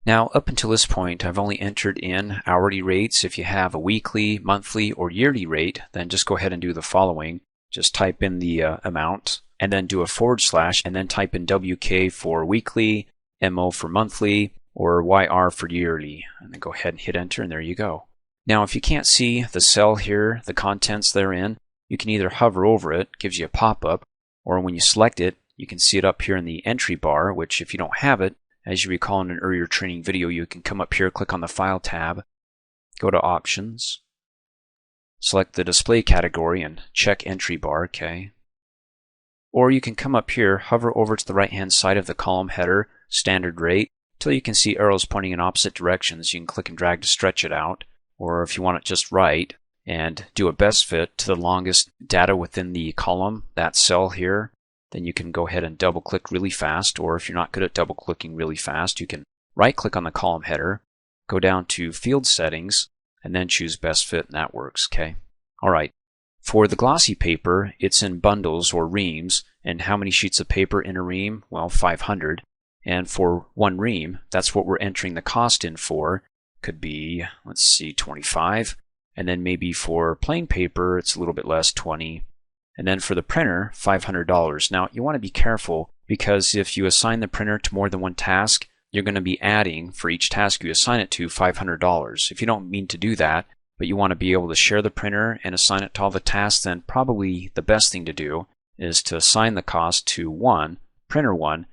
Now, up until this point, I've only entered in hourly rates. If you have a weekly, monthly, or yearly rate, then just go ahead and do the following. Just type in the amount, and then do a /, and then type in WK for weekly, MO for monthly, or YR for yearly. And then go ahead and hit enter, and there you go. Now, if you can't see the cell here, the contents therein, you can either hover over it, gives you a pop-up, or when you select it, you can see it up here in the entry bar, which if you don't have it, as you recall in an earlier training video, you can come up here, click on the File tab, go to Options, select the Display category, and check Entry bar, okay. Or you can come up here, hover over to the right hand side of the column header, standard rate, till you can see arrows pointing in opposite directions. You can click and drag to stretch it out. Or if you want it just right, and do a best fit to the longest data within the column, that cell here, then you can go ahead and double click really fast. Or if you're not good at double clicking really fast, you can right click on the column header, go down to field settings, and then choose best fit, and that works. Okay. Alright. For the glossy paper, it's in bundles or reams, and how many sheets of paper in a ream? Well, 500. And for one ream, that's what we're entering the cost in for. Could be, let's see, 25. And then maybe for plain paper, it's a little bit less, 20. And then for the printer, $500. Now, you want to be careful, because if you assign the printer to more than one task, you're going to be adding, for each task you assign it to, $500. If you don't mean to do that, but you want to be able to share the printer and assign it to all the tasks, then probably the best thing to do is to assign the cost to one, printer one,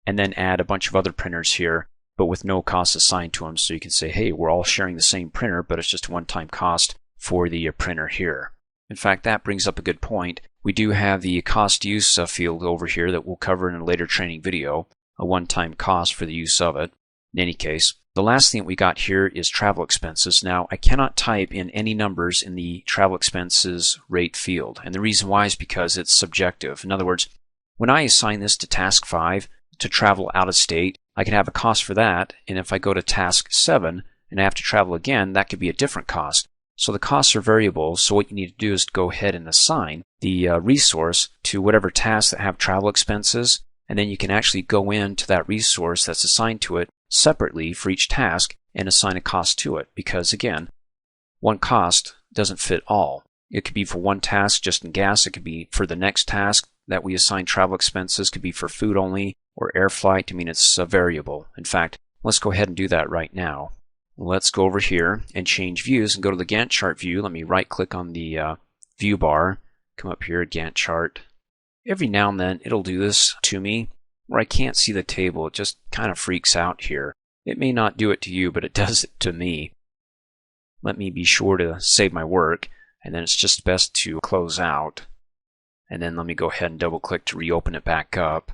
and then add a bunch of other printers here, but with no cost assigned to them. So you can say, hey, we're all sharing the same printer, but it's just a one-time cost for the printer here. In fact, that brings up a good point. We do have the cost use field over here that we'll cover in a later training video, a one-time cost for the use of it. In any case, the last thing we got here is travel expenses. Now, I cannot type in any numbers in the travel expenses rate field, and the reason why is because it's subjective. In other words, when I assign this to task 5 to travel out of state, I can have a cost for that, and if I go to task 7 and I have to travel again, that could be a different cost. So the costs are variable, so what you need to do is go ahead and assign the resource to whatever tasks that have travel expenses, and then you can actually go into that resource that's assigned to it separately for each task and assign a cost to it, because again, one cost doesn't fit all. It could be for one task just in gas, it could be for the next task that we assign travel expenses, could be for food only or air flight. I mean, it's a variable. In fact, let's go ahead and do that right now. Let's go over here and change views and go to the Gantt chart view. Let me right click on the view bar, come up here, Gantt chart. Every now and then it'll do this to me where I can't see the table. It just kind of freaks out here. It may not do it to you, but it does it to me. Let me be sure to save my work, and then it's just best to close out. And then let me go ahead and double click to reopen it back up.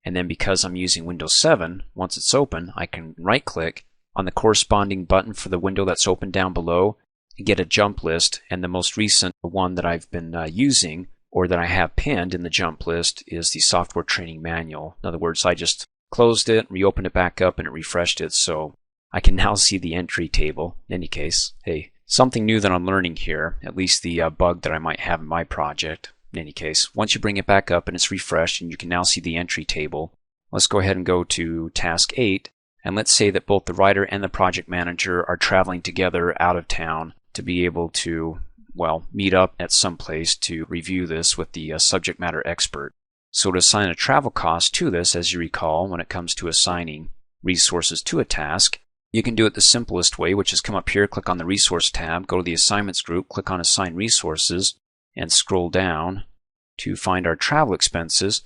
And then because I'm using Windows 7, once it's open, I can right click on the corresponding button for the window that's open down below and get a jump list. And the most recent one that I've been using, or that I have pinned in the jump list, is the software training manual. In other words, I just closed it, reopened it back up, and it refreshed it, so I can now see the entry table. In any case, hey, something new that I'm learning here, at least the bug that I might have in my project. In any case, once you bring it back up and it's refreshed and you can now see the entry table, let's go ahead and go to task 8, and let's say that both the writer and the project manager are traveling together out of town to be able to, well, meet up at some place to review this with the subject matter expert. So to assign a travel cost to this, as you recall, when it comes to assigning resources to a task, you can do it the simplest way, which is come up here, click on the Resource tab, go to the Assignments group, click on Assign Resources, and scroll down to find our travel expenses.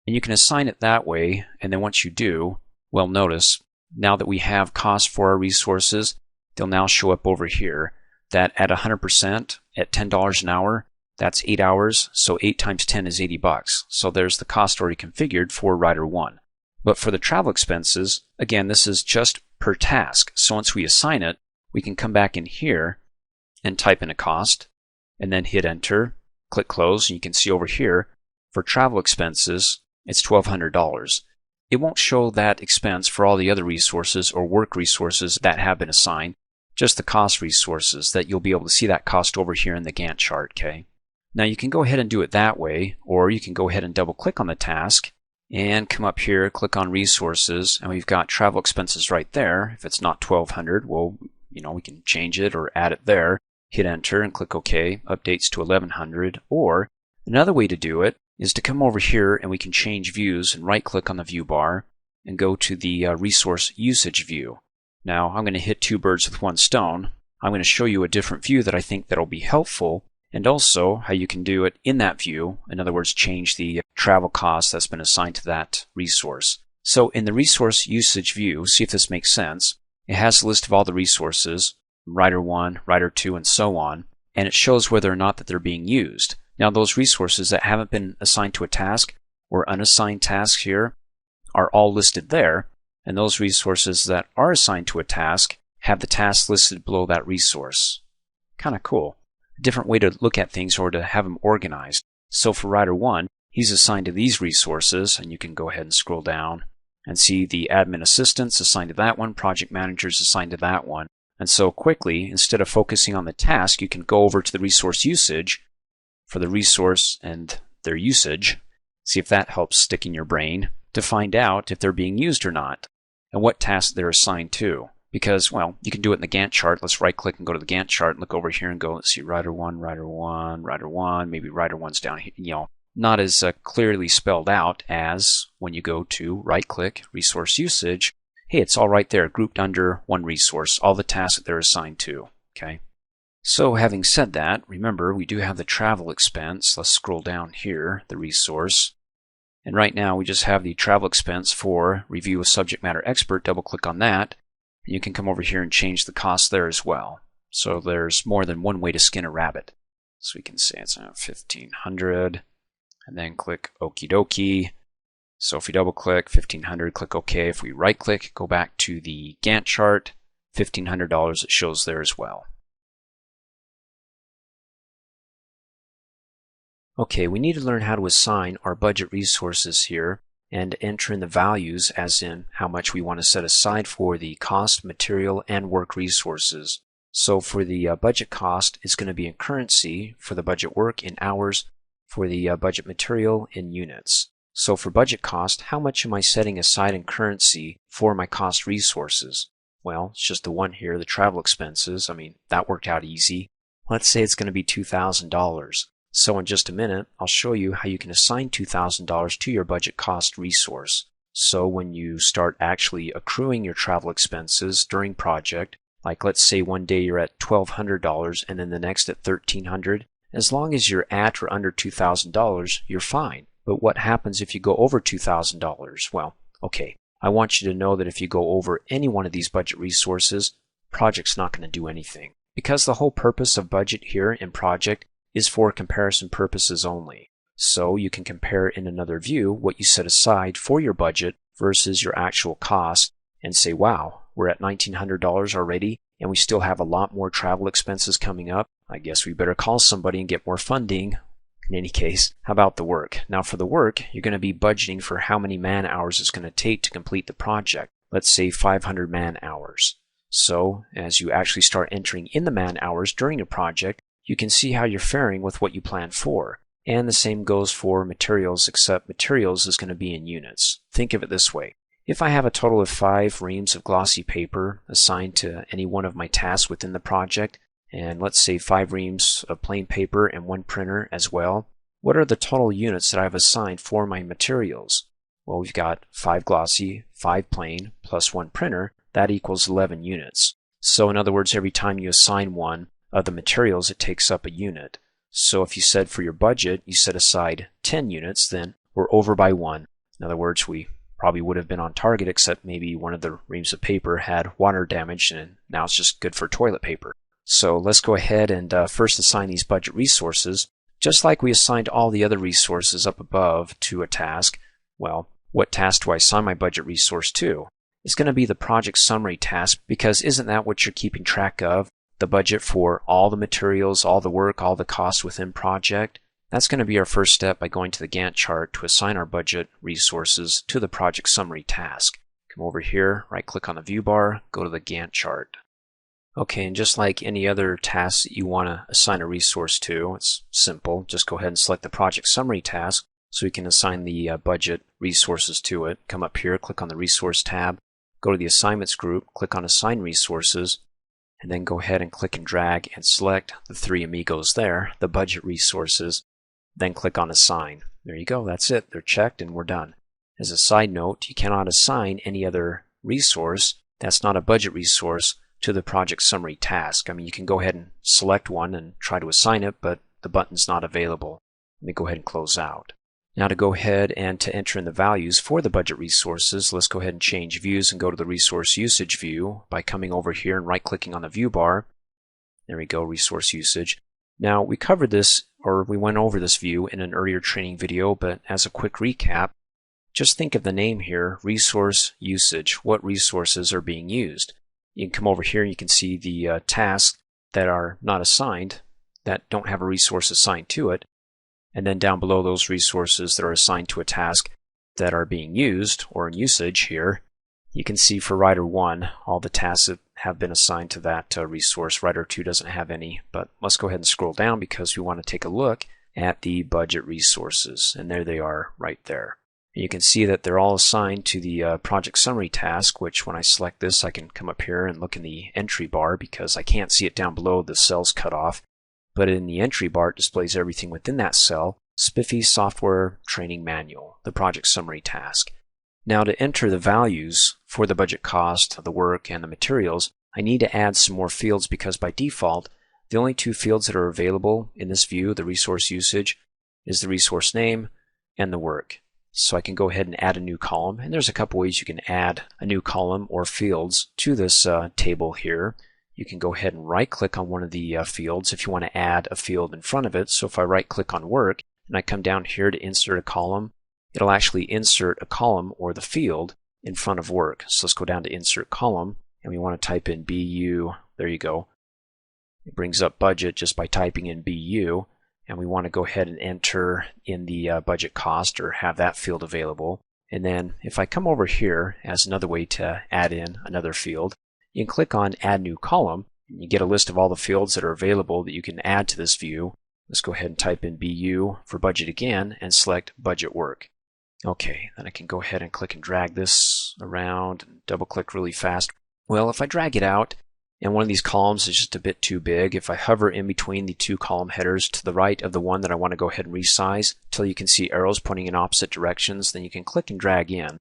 And you can assign it that way, and then once you do, well, notice, now that we have costs for our resources, they'll now show up over here. That at 100%, at $10 an hour, that's 8 hours, so 8 times 10 is $80. So there's the cost already configured for Writer 1. But for the travel expenses, again, this is just per task. So once we assign it, we can come back in here and type in a cost, and then hit Enter, click Close, and you can see over here, for travel expenses, it's $1,200. It won't show that expense for all the other resources or work resources that have been assigned, just the cost resources that you'll be able to see that cost over here in the Gantt chart, okay? Now you can go ahead and do it that way, or you can go ahead and double click on the task and come up here, click on resources, and we've got travel expenses right there. If it's not $1,200, well, we can change it or add it there. Hit Enter and click OK, updates to $1,100. Or another way to do it is to come over here and we can change views and right click on the view bar and go to the resource usage view. Now I'm going to hit two birds with one stone. I'm going to show you a different view that I think that'll be helpful, and also how you can do it in that view. In other words, change the travel cost that's been assigned to that resource. So in the resource usage view, see if this makes sense. It has a list of all the resources, Writer 1, Writer 2, and so on, and it shows whether or not that they're being used. Now those resources that haven't been assigned to a task, or unassigned tasks here are all listed there, and those resources that are assigned to a task have the tasks listed below that resource. Kind of cool. A different way to look at things or to have them organized. So for Writer 1, he's assigned to these resources, and you can go ahead and scroll down and see the admin assistants assigned to that one, project managers assigned to that one. And so quickly, instead of focusing on the task, you can go over to the resource usage for the resource and their usage, see if that helps stick in your brain to find out if they're being used or not and what tasks they're assigned to. Because, well, you can do it in the Gantt chart. Let's right click and go to the Gantt chart and look over here and go, let's see, Writer 1, Writer 1, Writer 1, maybe Writer 1's down here, not as clearly spelled out as when you go to right click, resource usage. Hey, it's all right there, grouped under one resource, all the tasks that they're assigned to. Okay. So having said that, remember we do have the travel expense. Let's scroll down here, the resource. And right now we just have the travel expense for review with subject matter expert. Double click on that. And you can come over here and change the cost there as well. So there's more than one way to skin a rabbit. So we can say it's $1,500 and then click Okie dokie. So if we double click $1,500, click OK. If we right click, go back to the Gantt chart, $1,500, it shows there as well. Okay, we need to learn how to assign our budget resources here and enter in the values as in how much we want to set aside for the cost, material, and work resources. So for the budget cost, it's going to be in currency, for the budget work in hours, for the budget material in units. So for budget cost, how much am I setting aside in currency for my cost resources? Well, it's just the one here, the travel expenses. I mean, that worked out easy. Let's say it's going to be $2,000. So in just a minute, I'll show you how you can assign $2,000 to your budget cost resource. So when you start actually accruing your travel expenses during project, like let's say one day you're at $1,200 and then the next at $1,300, as long as you're at or under $2,000, you're fine. But what happens if you go over $2,000? Well, okay, I want you to know that if you go over any one of these budget resources, project's not going to do anything. Because the whole purpose of budget here in project is for comparison purposes only. So you can compare in another view what you set aside for your budget versus your actual cost and say, wow, we're at $1,900 already and we still have a lot more travel expenses coming up. I guess we better call somebody and get more funding. In any case, how about the work? Now for the work, you're going to be budgeting for how many man hours it's going to take to complete the project. Let's say 500 man hours. So as you actually start entering in the man hours during a project, you can see how you're faring with what you planned for. And the same goes for materials, except materials is going to be in units. Think of it this way. If I have a total of 5 reams of glossy paper assigned to any one of my tasks within the project, and let's say 5 reams of plain paper and 1 printer as well, what are the total units that I've assigned for my materials? Well, we've got 5 glossy, 5 plain, plus 1 printer. That equals 11 units. So in other words, every time you assign one of the materials, it takes up a unit. So if you said for your budget, you set aside 10 units, then we're over by 1. In other words, we probably would have been on target, except maybe one of the reams of paper had water damage, and now it's just good for toilet paper. So let's go ahead and first assign these budget resources. Just like we assigned all the other resources up above to a task, well, what task do I assign my budget resource to? It's going to be the project summary task, because isn't that what you're keeping track of? The budget for all the materials, all the work, all the costs within project. That's going to be our first step by going to the Gantt chart to assign our budget resources to the project summary task. Come over here, right click on the view bar, go to the Gantt chart. Okay, and just like any other task that you want to assign a resource to, it's simple. Just go ahead and select the project summary task so you can assign the budget resources to it. Come up here, click on the resource tab, go to the assignments group, click on assign resources, and then go ahead and click and drag and select the 3 amigos there, the budget resources, then click on assign. There you go, that's it. They're checked and we're done. As a side note, you cannot assign any other resource that's not a budget resource to the project summary task. I mean, you can go ahead and select one and try to assign it, but the button's not available. Let me go ahead and close out. Now to go ahead and to enter in the values for the budget resources, let's go ahead and change views and go to the resource usage view by coming over here and right clicking on the view bar. There we go, resource usage. Now we covered this or we went over this view in an earlier training video, but as a quick recap, just think of the name here, resource usage. What resources are being used? You can come over here and you can see the tasks that are not assigned, that don't have a resource assigned to it, and then down below those resources that are assigned to a task that are being used, or in usage here, you can see for Writer 1 all the tasks that have been assigned to that resource. Writer 2 doesn't have any, but let's go ahead and scroll down because we want to take a look at the budget resources, and there they are right there. And you can see that they're all assigned to the project summary task, which when I select this I can come up here and look in the entry bar because I can't see it down below, the cell's cut off. But in the entry bar it displays everything within that cell, SPIFFE Software Training Manual, the project summary task. Now to enter the values for the budget cost, the work, and the materials, I need to add some more fields because by default, the only two fields that are available in this view, the resource usage, is the resource name and the work. So I can go ahead and add a new column, and there's a couple ways you can add a new column or fields to this table here. You can go ahead and right click on one of the fields if you want to add a field in front of it. So if I right click on work and I come down here to insert a column, it'll actually insert a column or the field in front of work. So let's go down to insert column and we want to type in BU. There you go. It brings up budget just by typing in BU, and we want to go ahead and enter in the budget cost or have that field available. And then if I come over here as another way to add in another field, you can click on Add New Column, and you get a list of all the fields that are available that you can add to this view. Let's go ahead and type in BU for budget again and select budget work. Okay, then I can go ahead and click and drag this around and double click really fast. Well, if I drag it out and one of these columns is just a bit too big, if I hover in between the two column headers to the right of the one that I want to go ahead and resize until you can see arrows pointing in opposite directions, then you can click and drag in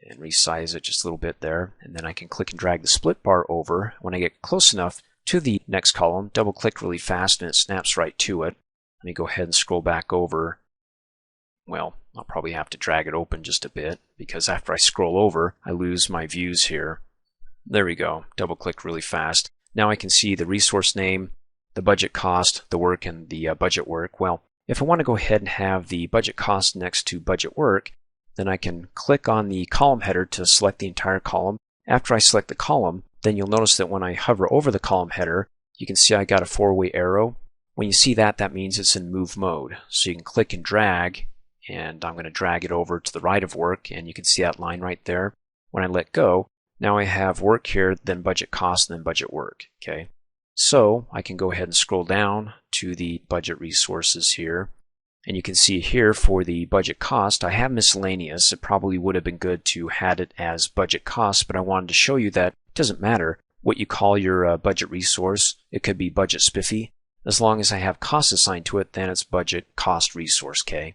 and resize it just a little bit there, and then I can click and drag the split bar over. When I get close enough to the next column, double click really fast and it snaps right to it. Let me go ahead and scroll back over. Well, I'll probably have to drag it open just a bit because after I scroll over I lose my views here. There we go, double click really fast. Now I can see the resource name, the budget cost, the work, and the budget work. Well, if I want to go ahead and have the budget cost next to budget work, then I can click on the column header to select the entire column. After I select the column, then you'll notice that when I hover over the column header, you can see I got a four-way arrow. When you see that, that means it's in move mode. So you can click and drag, and I'm going to drag it over to the right of work, and you can see that line right there. When I let go, now I have work here, then budget cost, and then budget work. Okay, so I can go ahead and scroll down to the budget resources here. And you can see here for the budget cost, I have miscellaneous. It probably would have been good to had it as budget cost, but I wanted to show you that it doesn't matter what you call your budget resource. It could be budget SPIFFE. As long as I have cost assigned to it, then it's budget cost resource, okay?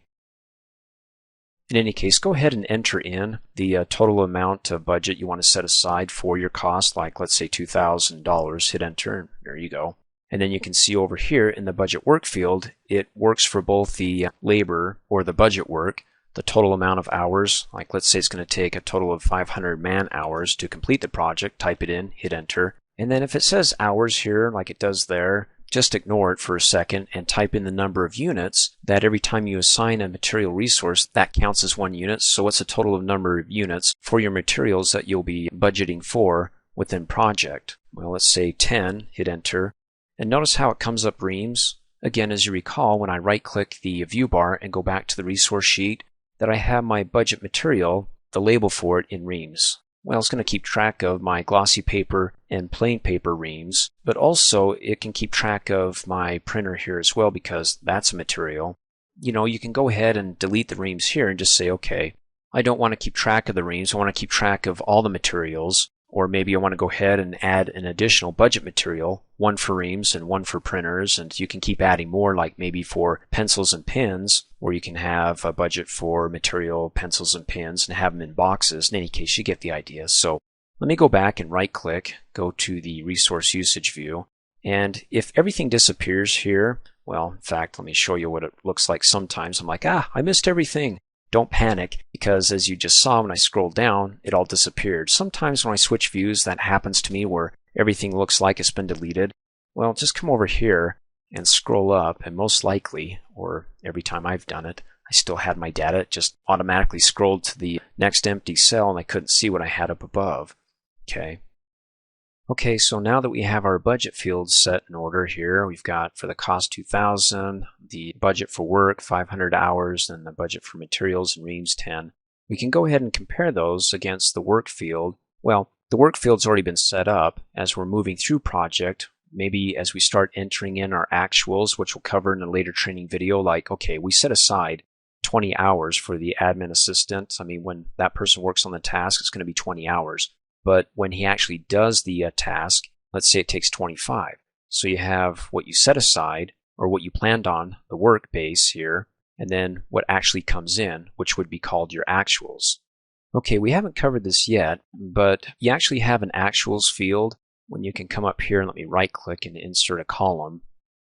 In any case, go ahead and enter in the total amount of budget you want to set aside for your cost, like let's say $2,000. Hit enter, and there you go. And then you can see over here in the budget work field, it works for both the labor or the budget work, the total amount of hours, like let's say it's going to take a total of 500 man hours to complete the project, type it in, hit enter. And then if it says hours here, like it does there, just ignore it for a second and type in the number of units that every time you assign a material resource, that counts as 1 unit. So what's the total of number of units for your materials that you'll be budgeting for within project? Well, let's say 10, hit enter. And notice how it comes up reams. Again, as you recall, when I right-click the view bar and go back to the resource sheet, that I have my budget material, the label for it, in reams. Well, it's going to keep track of my glossy paper and plain paper reams, but also it can keep track of my printer here as well because that's a material. You know, you can go ahead and delete the reams here and just say, okay, I don't want to keep track of the reams. I want to keep track of all the materials. Or maybe I want to go ahead and add an additional budget material, one for reams and one for printers, and you can keep adding more, like maybe for pencils and pens, or you can have a budget for material, pencils and pens, and have them in boxes. In any case, you get the idea. So let me go back and right-click, go to the resource usage view, and if everything disappears here, well, in fact, let me show you what it looks like sometimes. I'm like, I missed everything. Don't panic, because as you just saw when I scrolled down, it all disappeared. Sometimes when I switch views, that happens to me where everything looks like it's been deleted. Well, just come over here and scroll up, and most likely, or every time I've done it, I still had my data. It just automatically scrolled to the next empty cell and I couldn't see what I had up above. Okay, so now that we have our budget fields set in order here, we've got for the cost 2,000, the budget for work 500 hours, and the budget for materials and reams 10. We can go ahead and compare those against the work field. Well, the work field's already been set up as we're moving through project. Maybe as we start entering in our actuals, which we'll cover in a later training video, like, okay, we set aside 20 hours for the admin assistant. I mean, when that person works on the task, it's going to be 20 hours. But when he actually does the task, let's say it takes 25. So you have what you set aside, or what you planned on, the work base here, and then what actually comes in, which would be called your actuals. Okay, we haven't covered this yet, but you actually have an actuals field when you can come up here and let me right click and insert a column,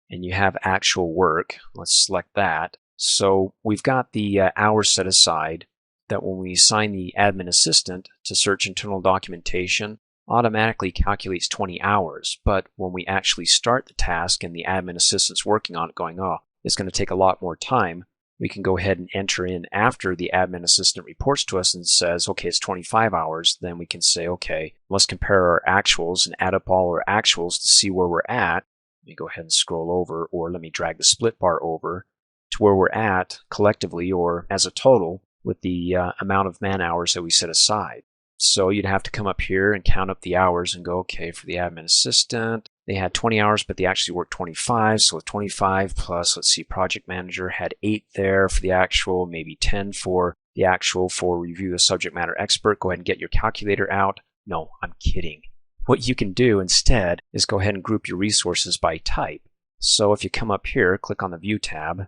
and you have actual work. Let's select that. So we've got the hours set aside that when we assign the admin assistant to search internal documentation, automatically calculates 20 hours. But when we actually start the task and the admin assistant's working on it going, oh, it's going to take a lot more time, we can go ahead and enter in after the admin assistant reports to us and says, okay, it's 25 hours. Then we can say, okay, let's compare our actuals and add up all our actuals to see where we're at. Let me go ahead and scroll over, or let me drag the split bar over to where we're at collectively or as a total with the amount of man hours that we set aside. So you'd have to come up here and count up the hours and go, okay, for the admin assistant, they had 20 hours, but they actually worked 25. So with 25 plus, let's see, project manager had 8 there for the actual, maybe 10 for the actual for review the subject matter expert. Go ahead and get your calculator out. No, I'm kidding. What you can do instead is go ahead and group your resources by type. So if you come up here, click on the View tab,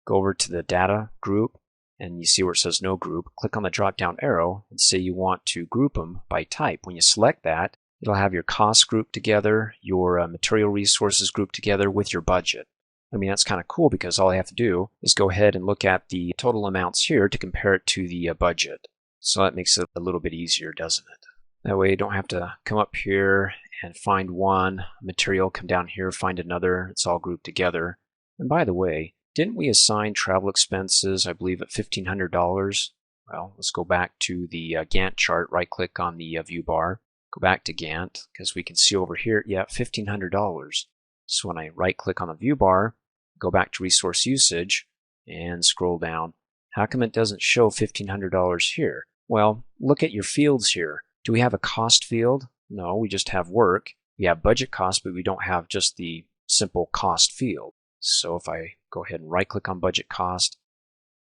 go over to the Data group, and you see where it says No Group. Click on the drop-down arrow and say you want to group them by type. When you select that, it'll have your costs grouped together, your material resources grouped together with your budget. I mean, that's kind of cool because all I have to do is go ahead and look at the total amounts here to compare it to the budget. So that makes it a little bit easier, doesn't it? That way you don't have to come up here and find one material, come down here, find another. It's all grouped together. And by the way, didn't we assign travel expenses, I believe, at $1,500? Well, let's go back to the Gantt chart, right-click on the view bar, go back to Gantt, because we can see over here, yeah, $1,500. So when I right-click on the view bar, go back to resource usage, and scroll down, how come it doesn't show $1,500 here? Well, look at your fields here. Do we have a cost field? No, we just have work. We have budget cost, but we don't have just the simple cost field. So if I go ahead and right-click on budget cost,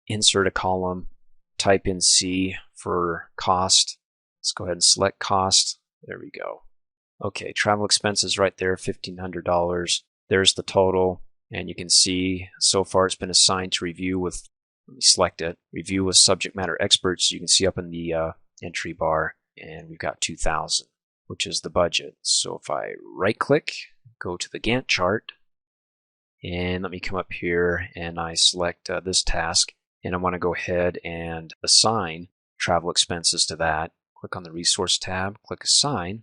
insert a column, type in C for cost. Let's go ahead and select cost. There we go. Okay, travel expenses right there, $1,500. There's the total, and you can see so far it's been assigned to review with, let me select it, review with subject matter experts. You can see up in the entry bar, and we've got 2,000, which is the budget. So if I right-click, go to the Gantt chart, and let me come up here and I select this task, and I want to go ahead and assign travel expenses to that. Click on the Resource tab, click Assign.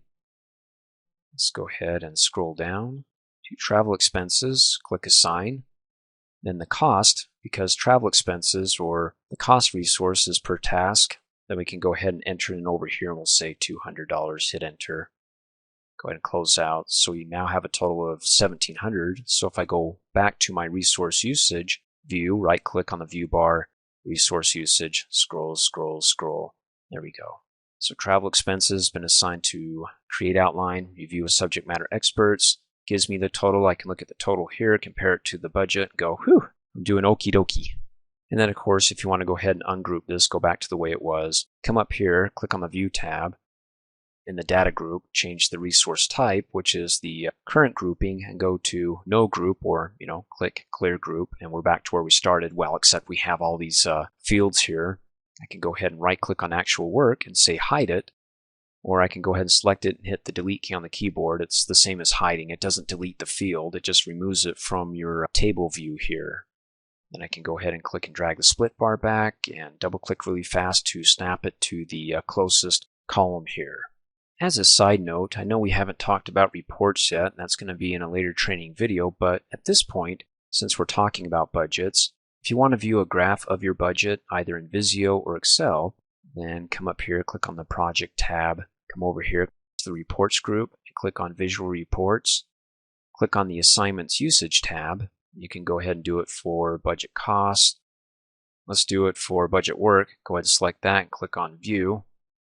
Let's go ahead and scroll down to Travel Expenses, click Assign. Then the cost, because travel expenses or the cost resource is per task, then we can go ahead and enter it over here and we'll say $200, hit Enter. Go ahead and close out. So we now have a total of $1,700. So if I go back to my resource usage view, right click on the view bar, resource usage, scroll, scroll, scroll. There we go. So travel expenses has been assigned to create outline, review with subject matter experts, gives me the total. I can look at the total here, compare it to the budget, go, whew, I'm doing okie dokie. And then of course, if you want to go ahead and ungroup this, go back to the way it was, come up here, click on the View tab. In the data group, change the resource type, which is the current grouping, and go to no group, or click clear group, and we're back to where we started. Well, except we have all these fields here. I can go ahead and right click on actual work and say hide it, or I can go ahead and select it and hit the delete key on the keyboard. It's the same as hiding. It doesn't delete the field, it just removes it from your table view here. Then I can go ahead and click and drag the split bar back and double click really fast to snap it to the closest column here. As a side note, I know we haven't talked about reports yet, and that's going to be in a later training video, but at this point, since we're talking about budgets, if you want to view a graph of your budget, either in Visio or Excel, then come up here, click on the Project tab, come over here to the Reports group, and click on Visual Reports. Click on the Assignments Usage tab. You can go ahead and do it for budget cost. Let's do it for budget work. Go ahead and select that and click on View,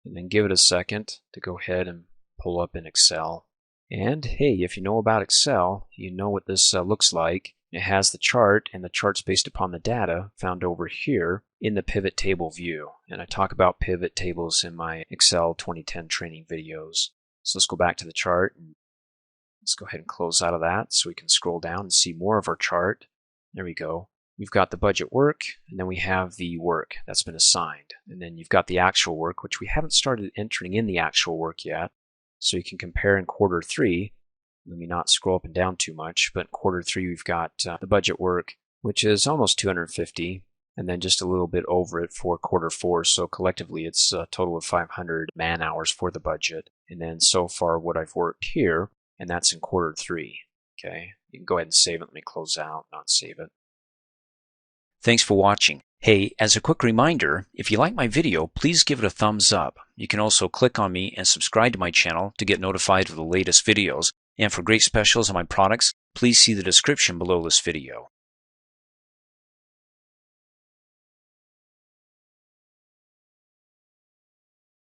and then give it a second to go ahead and pull up in Excel. And hey, if you know about Excel, you know what this looks like. It has the chart, and the chart's based upon the data found over here in the pivot table view. And I talk about pivot tables in my Excel 2010 training videos. So let's go back to the chart, and let's go ahead and close out of that so we can scroll down and see more of our chart. There we go. We've got the budget work, and then we have the work that's been assigned. And then you've got the actual work, which we haven't started entering in the actual work yet. So you can compare in quarter 3. Let me not scroll up and down too much, but in quarter 3 we've got the budget work, which is almost 250, and then just a little bit over it for quarter 4. So collectively it's a total of 500 man hours for the budget. And then so far what I've worked here, and that's in quarter 3. Okay, you can go ahead and save it. Let me close out, not save it. Thanks for watching. Hey, as a quick reminder, if you like my video, please give it a thumbs up. You can also click on me and subscribe to my channel to get notified of the latest videos. And for great specials on my products, please see the description below this video.